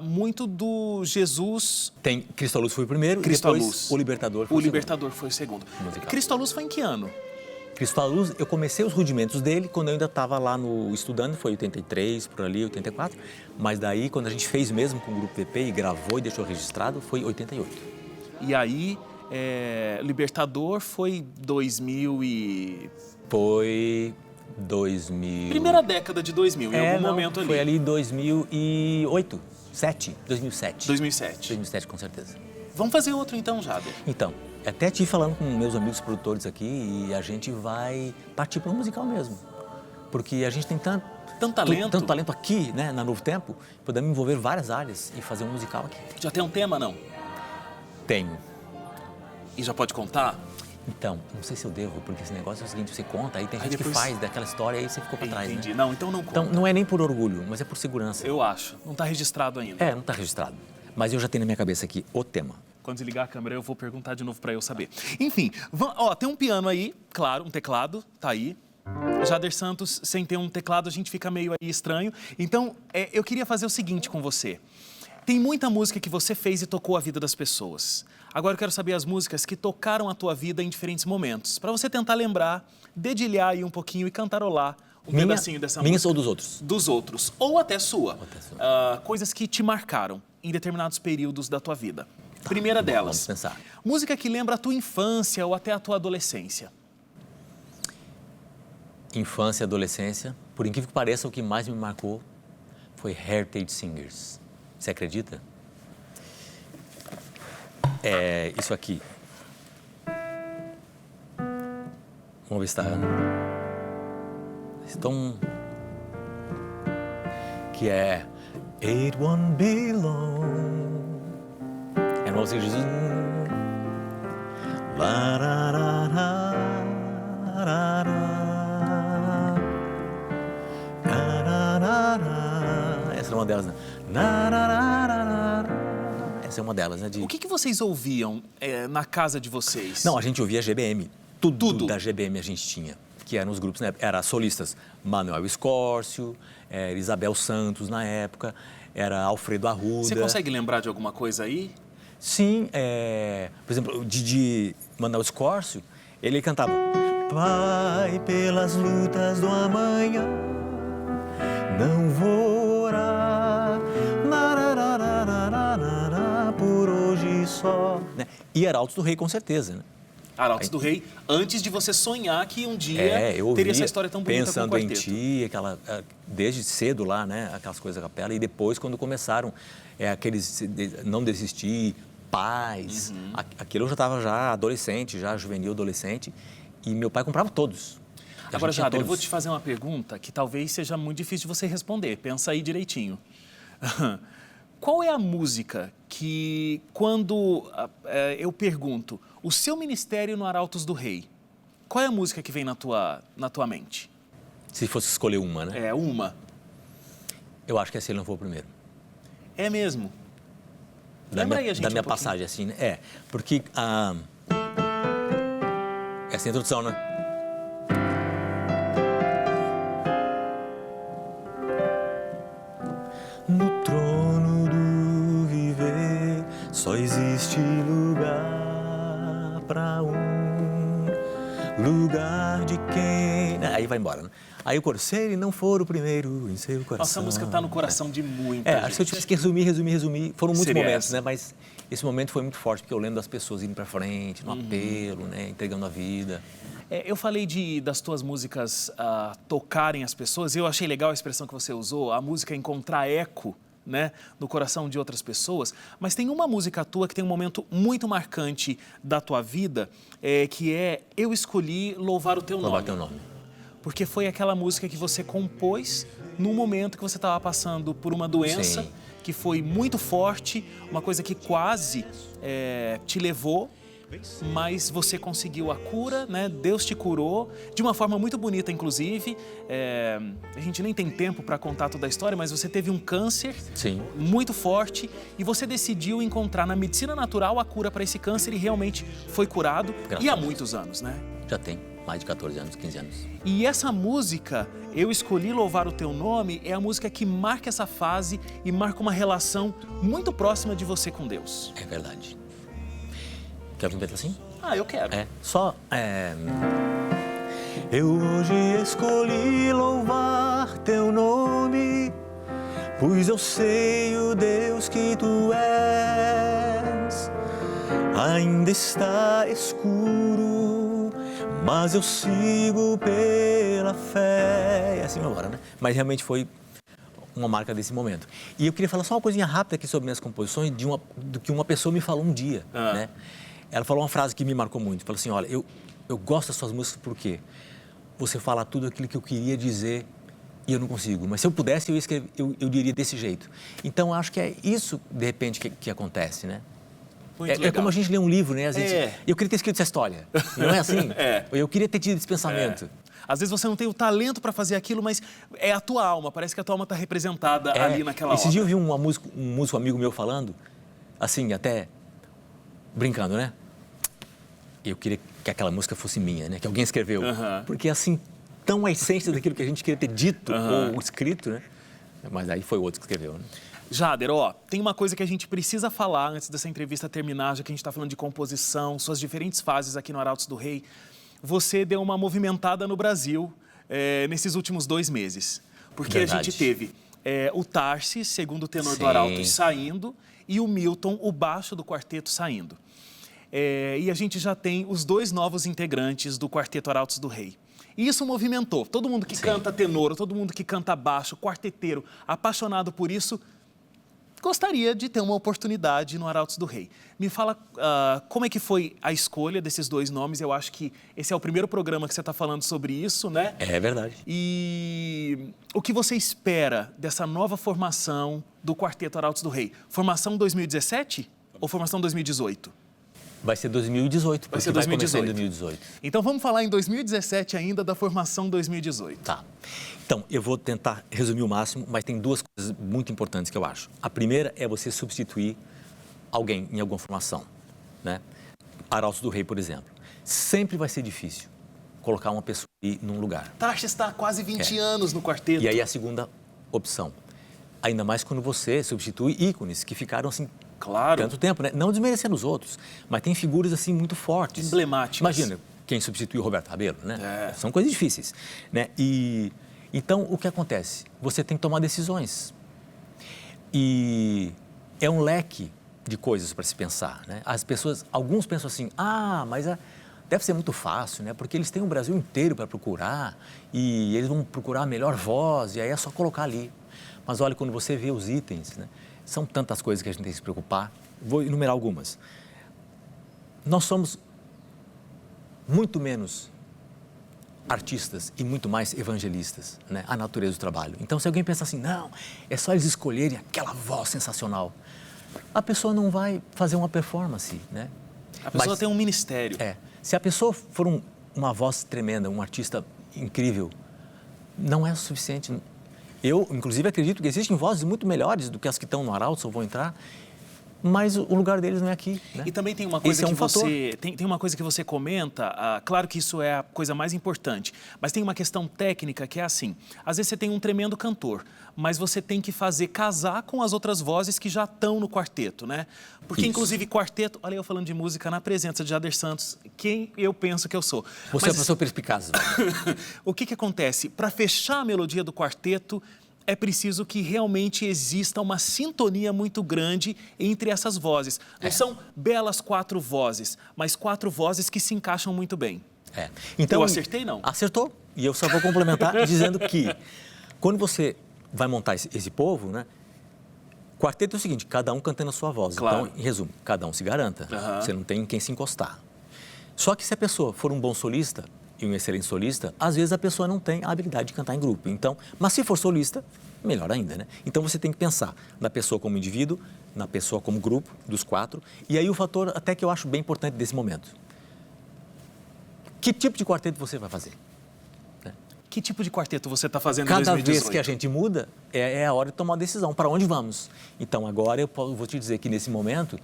muito do Jesus... Tem Cristo à Luz foi o primeiro Cristo à e depois Luz. O Libertador foi O o segundo. Libertador foi o segundo. Musical. Cristo à Luz foi em que ano? Cristo à Luz, eu comecei os rudimentos dele quando eu ainda estava lá no estudando, foi 83, por ali, 84. Mas daí, quando a gente fez mesmo com o Grupo VP e gravou e deixou registrado, foi 88. E aí, Libertador foi 2000 e... Foi 2000... Primeira década de 2000, em algum momento ali. Foi ali 2008, 2007. 2007. 2007, com certeza. Vamos fazer outro então, Jader. Então, até te falando com meus amigos produtores aqui e a gente vai partir para o musical mesmo. Porque a gente tem tanto talento aqui, né, na Novo Tempo, podemos envolver várias áreas e fazer um musical aqui. Já tem um tema, não? Tenho. E já pode contar? Então, não sei se eu devo, porque esse negócio é o seguinte, você conta, aí tem gente depois- que faz daquela história e aí você ficou para trás, Entendi. né? Não, então não conta. Então, não é nem por orgulho, mas é por segurança. Eu acho. Não está registrado ainda. Não está registrado. Mas eu já tenho na minha cabeça aqui o tema. Quando desligar a câmera, eu vou perguntar de novo para eu saber. Enfim, tem um piano aí, claro, um teclado, tá aí. Jader Santos, sem ter um teclado, a gente fica meio aí estranho. Então, eu queria fazer o seguinte com você. Tem muita música que você fez e tocou a vida das pessoas. Agora eu quero saber as músicas que tocaram a tua vida em diferentes momentos. Para você tentar lembrar, dedilhar aí um pouquinho e cantarolar um pedacinho dessa Minhas música. ou dos outros? Dos outros. Ou até sua. Coisas que te marcaram em determinados períodos da tua vida. Primeira delas. Vamos pensar. Música que lembra a tua infância ou até a tua adolescência. Infância e adolescência, por incrível que pareça, o que mais me marcou foi Heritage Singers. Você acredita? É isso aqui. Vamos ver se está... Estão... Que é It won't be long. É uma música de Jesus. Essa é uma delas, né? Essa é uma delas, né? O que vocês ouviam na casa de vocês? Não, a gente ouvia GBM. Tudo Tudo da GBM a gente tinha. Que eram os grupos, né? Era solistas Manuel Escórcio, Isabel Santos na época, era Alfredo Arruda. Você consegue lembrar de alguma coisa aí? Sim, por exemplo, de Manuel Escórcio, ele cantava: Pai, pelas lutas do amanhã, não vou orar, por hoje só. Né? E Arautos do Rei, com certeza, né? Arautos do Rei, antes de você sonhar que um dia eu teria essa história tão bonita Pensando com o em quarteto. Ti, desde cedo lá, né? Aquelas coisas da capela. E depois, quando começaram, aqueles Não Desistir, Paz. Aquilo eu já estava adolescente, juvenil, adolescente. E meu pai comprava todos. Agora, Jader, eu vou te fazer uma pergunta que talvez seja muito difícil de você responder. Pensa aí direitinho. Qual é a música que, quando eu pergunto o seu ministério no Arautos do Rei, qual é a música que vem na tua mente? Se fosse escolher uma, né? Uma. Eu acho que Se Ele Não For o Primeiro. É mesmo? Lembra aí a gente da minha um pouquinho. passagem, assim, né? Porque essa é a introdução, né? No trono do viver só existe lugar pra lugar de quem... Aí vai embora, né? Aí o coro, se ele não for o primeiro em seu coração... Nossa, a música está no coração de muita gente. Se eu tivesse que resumir, foram muitos Seria momentos, essa. né? Mas esse momento foi muito forte, porque eu lembro das pessoas indo pra frente, no apelo, né? Entregando a vida. Eu falei das tuas músicas tocarem as pessoas. Eu achei legal a expressão que você usou, a música encontrar eco, né, no coração de outras pessoas. Mas tem uma música tua que tem um momento muito marcante da tua vida, que é Eu Escolhi Louvar o Teu Nome. Louvar o Teu Nome. Porque foi aquela música que você compôs num momento que você estava passando por uma doença, Sim. que foi muito forte, uma coisa que quase te levou, mas você conseguiu a cura, né? Deus te curou, de uma forma muito bonita, inclusive. A gente nem tem tempo para contar toda a história, mas você teve um câncer Sim. muito forte e você decidiu encontrar na medicina natural a cura para esse câncer e realmente foi curado. Graças E há a Deus. muitos anos, né? Já tem mais de 14 anos, 15 anos. E essa música, Eu Escolhi Louvar o Teu Nome, é a música que marca essa fase e marca uma relação muito próxima de você com Deus. É verdade. Quer um assim? Eu quero. Eu hoje escolhi louvar Teu nome, pois eu sei o Deus que Tu és. Ainda está escuro, mas eu sigo pela fé. E assim agora, né? Mas realmente foi uma marca desse momento. E eu queria falar só uma coisinha rápida aqui sobre minhas composições, do que uma pessoa me falou um dia, né? Ela falou uma frase que me marcou muito. Falou assim, olha, eu gosto das suas músicas porque você fala tudo aquilo que eu queria dizer e eu não consigo. Mas se eu pudesse, eu diria desse jeito. Então, acho que é isso, de repente, que acontece, né? É como a gente lê um livro, né? Às vezes, eu queria ter escrito essa história. Não é assim? Eu queria ter tido esse pensamento. Às vezes você não tem o talento para fazer aquilo, mas é a tua alma. Parece que a tua alma está representada ali naquela hora. Esse dia eu vi um músico amigo meu falando, assim, até brincando, né? Eu queria que aquela música fosse minha, né? Que alguém escreveu. Porque, assim, tão a essência daquilo que a gente queria ter dito ou escrito, né? Mas aí foi o outro que escreveu, né? Jader, tem uma coisa que a gente precisa falar antes dessa entrevista terminar, já que a gente está falando de composição, suas diferentes fases aqui no Arautos do Rei. Você deu uma movimentada no Brasil nesses últimos 2 meses. Porque Verdade. a gente teve o Tarsi, segundo tenor Sim. do Arautos, saindo, e o Milton, o baixo do quarteto, saindo. E a gente já tem os 2 novos integrantes do Quarteto Arautos do Rei. E isso movimentou. Todo mundo que canta tenor, todo mundo que canta baixo, quarteteiro, apaixonado por isso, gostaria de ter uma oportunidade no Arautos do Rei. Me fala como é que foi a escolha desses 2 nomes. Eu acho que esse é o primeiro programa que você está falando sobre isso, né? É verdade. E o que você espera dessa nova formação do Quarteto Arautos do Rei? Formação 2017 ou formação 2018? Vai ser 2018, Vai ser porque 2018. vai começar em 2018. Então vamos falar em 2017 ainda da formação 2018. Tá. Então, eu vou tentar resumir o máximo, mas tem duas coisas muito importantes que eu acho. A primeira é você substituir alguém em alguma formação, né? Arautos do Rei, por exemplo. Sempre vai ser difícil colocar uma pessoa aí num lugar. Taxa está há quase 20 anos no quarteto. E aí a segunda opção. Ainda mais quando você substitui ícones que ficaram assim Claro. tanto tempo, né? Não desmerecendo os outros, mas tem figuras assim muito fortes. Emblemáticas. Imagina quem substitui o Roberto Rabelo, né? É. São coisas difíceis, né? E então o que acontece? Você tem que tomar decisões. E é um leque de coisas para se pensar, né? As pessoas, alguns pensam assim: mas deve ser muito fácil, né? Porque eles têm o Brasil inteiro para procurar e eles vão procurar a melhor voz e aí é só colocar ali. Mas olha, quando você vê os itens, né? São tantas coisas que a gente tem que se preocupar. Vou enumerar algumas. Nós somos muito menos artistas e muito mais evangelistas, né? A natureza do trabalho. Então, se alguém pensa assim, não, é só eles escolherem aquela voz sensacional, a pessoa não vai fazer uma performance, né? A pessoa tem um ministério. Se a pessoa for uma voz tremenda, um artista incrível, não é o suficiente. Eu, inclusive, acredito que existem vozes muito melhores do que as que estão no Arautos ou vão entrar, mas o lugar deles não é aqui, né? E também tem uma coisa Esse é um que você fator. tem uma coisa que você comenta, claro que isso é a coisa mais importante, mas tem uma questão técnica que é assim, às vezes você tem um tremendo cantor, mas você tem que fazer casar com as outras vozes que já estão no quarteto, né? Porque Isso. inclusive quarteto, olha eu falando de música na presença de Jader Santos, quem eu penso que eu sou. Você é uma pessoa perspicaz. O que acontece? Para fechar a melodia do quarteto, é preciso que realmente exista uma sintonia muito grande entre essas vozes. Não são belas 4 vozes, mas 4 vozes que se encaixam muito bem. Então, Eu acertei, não? Acertou. E eu só vou complementar dizendo que quando você vai montar esse povo, né? Quarteto é o seguinte, cada um cantando a sua voz. Claro. Então, em resumo, cada um se garanta. Aham. Você não tem em quem se encostar. Só que se a pessoa for um bom solista e um excelente solista, às vezes a pessoa não tem a habilidade de cantar em grupo. Então, mas se for solista, melhor ainda, né? Então você tem que pensar na pessoa como indivíduo, na pessoa como grupo, dos 4. E aí o fator até que eu acho bem importante desse momento. Que tipo de quarteto você vai fazer? Que tipo de quarteto você está fazendo em Cada 2018? vez que a gente muda, é a hora de tomar uma decisão. Para onde vamos? Então, agora eu vou te dizer que nesse momento,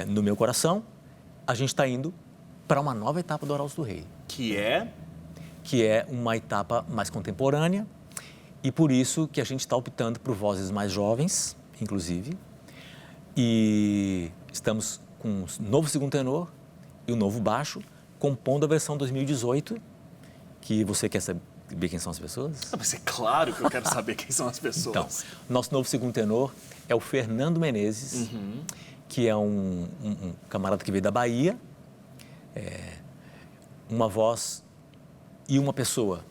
no meu coração, a gente está indo para uma nova etapa do Arautos do Rei. Que é? Que é uma etapa mais contemporânea e por isso que a gente está optando por vozes mais jovens, inclusive. E estamos com um novo segundo tenor e um novo baixo, compondo a versão 2018, que você quer saber quem são as pessoas? Mas é claro que eu quero saber quem são as pessoas. Então, nosso novo segundo tenor é o Fernando Menezes, que é um camarada que veio da Bahia, uma voz e uma pessoa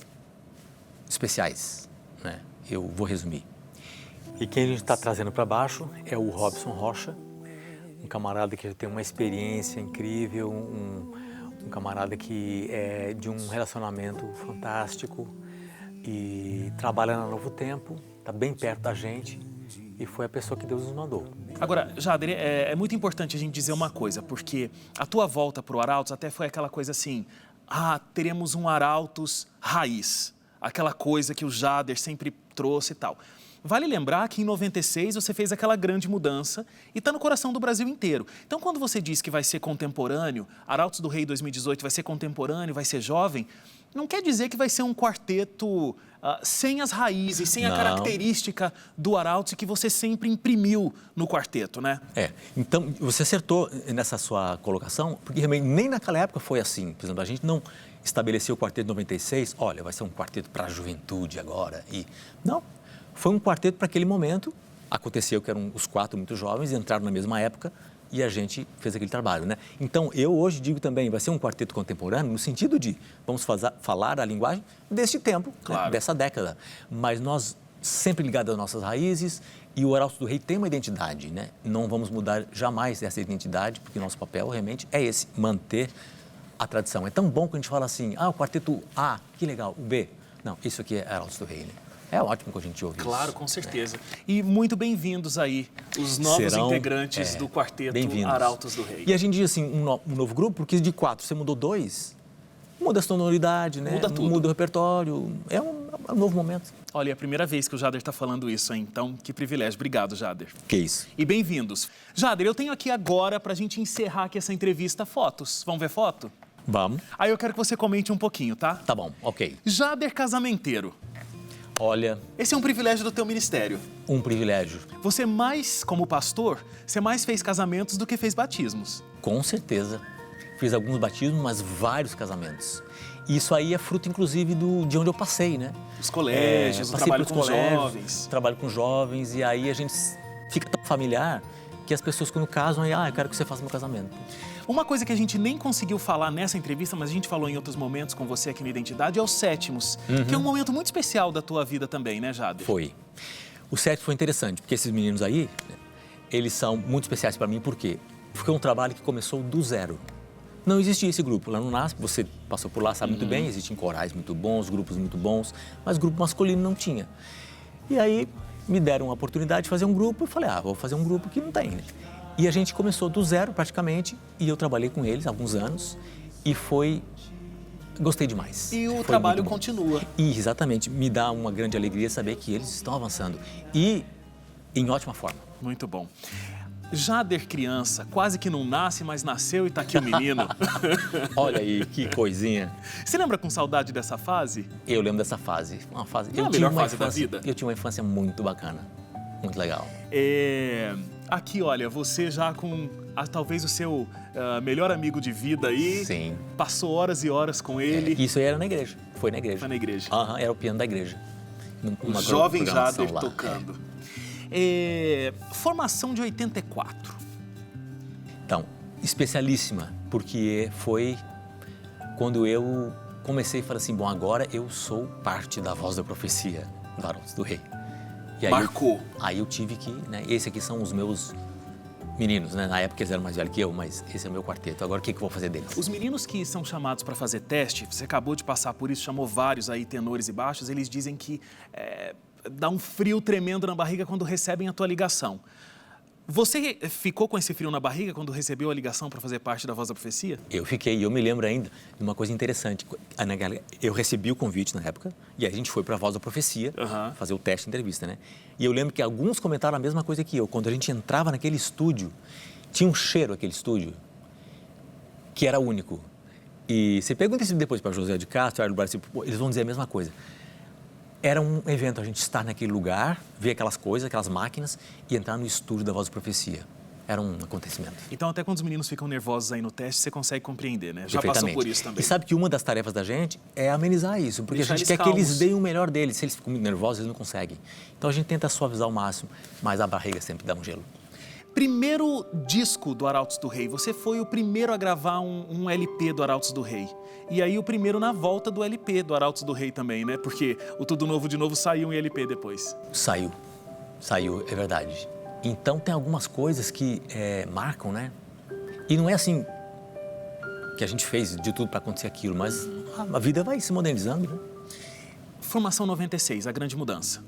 especiais, né? Eu vou resumir. E quem a gente está trazendo para baixo é o Robson Rocha, um camarada que já tem uma experiência incrível, um camarada que é de um relacionamento fantástico e trabalha na Novo Tempo, está bem perto da gente e foi a pessoa que Deus nos mandou. Agora, Jader, é muito importante a gente dizer uma coisa, porque a tua volta para o Arautos até foi aquela coisa assim, teremos um Arautos raiz, aquela coisa que o Jader sempre trouxe e tal. Vale lembrar que em 96 você fez aquela grande mudança e está no coração do Brasil inteiro. Então, quando você diz que vai ser contemporâneo, Arautos do Rei 2018 vai ser contemporâneo, vai ser jovem, não quer dizer que vai ser um quarteto sem as raízes, sem a característica do Arautos que você sempre imprimiu no quarteto, né? Então você acertou nessa sua colocação, porque realmente nem naquela época foi assim. Por exemplo, a gente não estabeleceu o quarteto de 96, olha, vai ser um quarteto para a juventude agora. Não. Foi um quarteto para aquele momento, aconteceu que eram os 4 muito jovens, entraram na mesma época e a gente fez aquele trabalho, né? Então, eu hoje digo também, vai ser um quarteto contemporâneo no sentido de, vamos falar a linguagem deste tempo, claro, né? Dessa década, mas nós sempre ligados às nossas raízes e o Arautos do Rei tem uma identidade, né? Não vamos mudar jamais essa identidade, porque o nosso papel realmente é esse, manter a tradição. É tão bom que a gente fala assim, o quarteto A, que legal, o B. Não, isso aqui é Arautos do Rei, né? É ótimo que a gente ouve isso. Claro, com certeza. E muito bem-vindos aí, os novos integrantes do quarteto Arautos do Rei. E a gente diz assim, um novo grupo, porque de 4 você mudou 2, muda a sonoridade, né? Muda tudo. Muda o repertório, é um novo momento. Olha, é a primeira vez que o Jader está falando isso, hein? Então, que privilégio. Obrigado, Jader. Que isso. E bem-vindos. Jader, eu tenho aqui agora, pra gente encerrar aqui essa entrevista, fotos. Vamos ver foto? Vamos. Aí eu quero que você comente um pouquinho, tá? Tá bom, ok. Jader casamenteiro. Olha, Esse é um privilégio do teu ministério. um privilégio. Você mais, como pastor, você mais fez casamentos do que fez batismos. Com certeza. Fiz alguns batismos, mas vários casamentos. E isso aí é fruto, inclusive, de onde eu passei, né? Os colégios, o passei trabalho pelos com jovens. Trabalho com jovens, e aí a gente fica tão familiar que as pessoas, quando casam, aí, eu quero que você faça meu casamento. Uma coisa que a gente nem conseguiu falar nessa entrevista, mas a gente falou em outros momentos com você aqui no Identidade, é o Sétimos, que é um momento muito especial da tua vida também, né, Jader? Foi. O Sétimos foi interessante, porque esses meninos aí, eles são muito especiais para mim, por quê? Porque é um trabalho que começou do zero. Não existia esse grupo lá no NASP, você passou por lá, sabe muito bem, existem corais muito bons, grupos muito bons, mas grupo masculino não tinha. E aí me deram uma oportunidade de fazer um grupo e falei, vou fazer um grupo que não tem, né? E a gente começou do zero praticamente e eu trabalhei com eles há alguns anos e gostei demais. E o Foi trabalho muito bom. continua. E exatamente, me dá uma grande alegria saber que eles estão avançando e em ótima forma. Muito bom. Jader criança, quase que não nasce, mas nasceu e tá aqui o menino. Olha aí, que coisinha. Você lembra com saudade dessa fase? Eu lembro dessa fase. Uma fase. Não é a melhor fase da vida? Eu tinha uma infância muito bacana, muito legal. Aqui, olha, você já com talvez o seu melhor amigo de vida aí. Sim. Passou horas e horas com ele. Isso aí era na igreja, foi na igreja. Foi na igreja. Era o piano da igreja. O jovem Jader lá. tocando. Formação de 84. Então, especialíssima, porque foi quando eu comecei a falar assim, bom, agora eu sou parte da Voz da Profecia do Arautos do Rei. E aí Marcou. Aí eu tive que, né, esses aqui são os meus meninos, né? Na época eles eram mais velhos que eu, mas esse é o meu quarteto. Agora o que eu vou fazer deles? Os meninos que são chamados para fazer teste, você acabou de passar por isso, chamou vários aí, tenores e baixos, eles dizem que dá um frio tremendo na barriga quando recebem a tua ligação. Você ficou com esse frio na barriga quando recebeu a ligação para fazer parte da Voz da Profecia? Eu fiquei, e eu me lembro ainda de uma coisa interessante. Eu recebi o convite na época, e a gente foi para a Voz da Profecia fazer o teste de entrevista, né? E eu lembro que alguns comentaram a mesma coisa que eu. Quando a gente entrava naquele estúdio, tinha um cheiro aquele estúdio que era único. E você pergunta isso depois para José de Castro, Arlo Brasil, eles vão dizer a mesma coisa. Era um evento a gente estar naquele lugar, ver aquelas coisas, aquelas máquinas e entrar no estúdio da Voz da Profecia. Era um acontecimento. Então, até quando os meninos ficam nervosos aí no teste, você consegue compreender, né? Já passou por isso também. E sabe que uma das tarefas da gente é amenizar isso, porque deixar a gente quer calmos. que eles deem o melhor deles. Se eles ficam muito nervosos, eles não conseguem. Então, a gente tenta suavizar ao máximo, mas a barriga sempre dá um gelo. Primeiro disco do Arautos do Rei, você foi o primeiro a gravar um LP do Arautos do Rei. E aí o primeiro na volta do LP do Arautos do Rei também, né? Porque o Tudo Novo de Novo saiu em LP depois. Saiu, é verdade. Então tem algumas coisas que marcam, né? E não é assim que a gente fez de tudo para acontecer aquilo, mas a vida vai se modernizando, né? Formação 96, a grande mudança.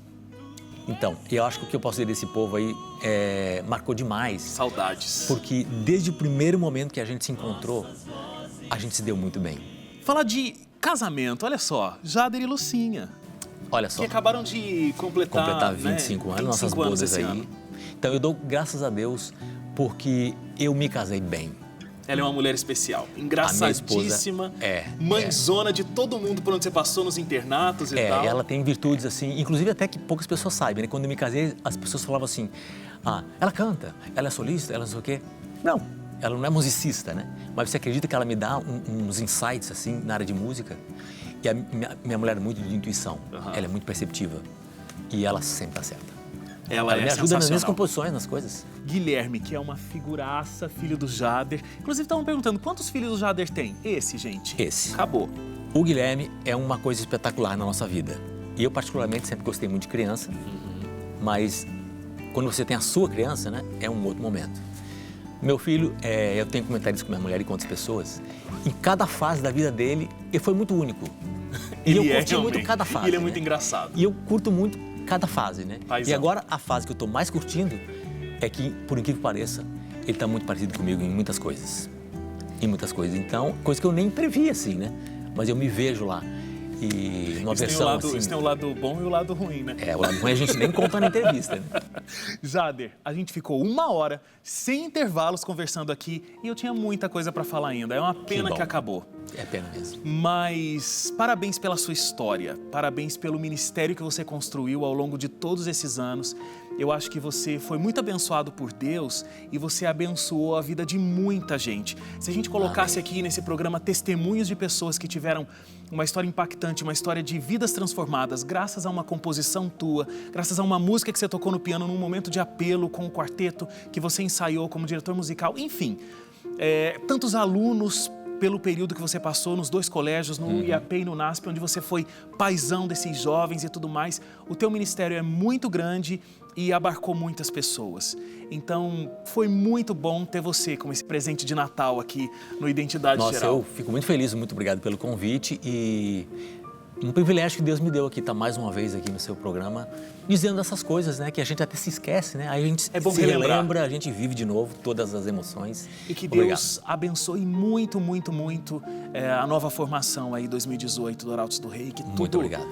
Então, eu acho que o que eu posso dizer desse povo aí marcou demais. Saudades. Porque desde o primeiro momento que a gente se encontrou, a gente se deu muito bem. Falar de casamento, olha só, Jader e Lucinha. Olha só. Que acabaram de completar 25 anos, 25 nossas bodas aí. ano. Então eu dou graças a Deus porque eu me casei bem. Ela é uma mulher especial, engraçadíssima, mãezona de todo mundo por onde você passou, nos internatos e tal. Ela tem virtudes assim, inclusive até que poucas pessoas sabem, né? Quando eu me casei, as pessoas falavam assim, ela canta, ela é solista, ela não sei o quê. Não, ela não é musicista, né? Mas você acredita que ela me dá uns insights assim na área de música? E a minha mulher é muito de intuição, ela é muito perceptiva e ela sempre acerta. Ela me ajuda nas minhas composições, nas coisas. Guilherme, que é uma figuraça, filho do Jader. Inclusive, estavam perguntando, quantos filhos o Jader tem? Esse, gente. Esse. Acabou. O Guilherme é uma coisa espetacular na nossa vida. E eu, particularmente, sempre gostei muito de criança. Mas, quando você tem a sua criança, né, é um outro momento. Meu filho, eu tenho comentários com minha mulher e com outras pessoas. Em cada fase da vida dele, ele foi muito único. E eu Ele curti muito realmente. cada fase. Ele é muito né? engraçado. E eu curto muito cada fase, né? Paizão. E agora a fase que eu tô mais curtindo é que, por incrível que pareça, ele tá muito parecido comigo em muitas coisas. Em muitas coisas. Então, coisa que eu nem previ, assim, né? Mas eu me vejo lá. E numa versão assim... Isso tem o lado bom e o lado ruim, né? O lado ruim a gente nem conta na entrevista, né? Jader, a gente ficou 1 hora sem intervalos conversando aqui e eu tinha muita coisa para falar ainda. É uma pena que acabou. É pena mesmo. Mas parabéns pela sua história, parabéns pelo ministério que você construiu ao longo de todos esses anos. Eu acho que você foi muito abençoado por Deus e você abençoou a vida de muita gente. Se a gente colocasse aqui nesse programa testemunhos de pessoas que tiveram uma história impactante, uma história de vidas transformadas, graças a uma composição tua, graças a uma música que você tocou no piano num momento de apelo com o quarteto que você ensaiou como diretor musical, enfim, tantos alunos pelo período que você passou nos 2 colégios, no IAP e no NASP, onde você foi paizão desses jovens e tudo mais. O teu ministério é muito grande e abarcou muitas pessoas. Então, foi muito bom ter você como esse presente de Natal aqui no Identidade Nossa, Geral. eu fico muito feliz, muito obrigado pelo convite e um privilégio que Deus me deu aqui, estar mais uma vez aqui no seu programa, dizendo essas coisas, né, que a gente até se esquece, né? Aí a gente bom se relembrar. relembra, a gente vive de novo todas as emoções. E que Obrigado. Deus abençoe muito, muito, muito a nova formação aí 2018 do Arautos do Rei. Que Muito tudo, obrigado.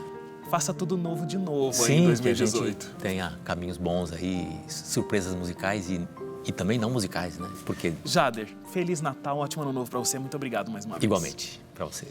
Faça tudo novo de novo aí em Sim, 2018. que a gente tenha caminhos bons aí, surpresas musicais e também não musicais, né? Porque Jader, Feliz Natal, um ótimo ano novo para você. Muito obrigado mais uma vez. igualmente para você.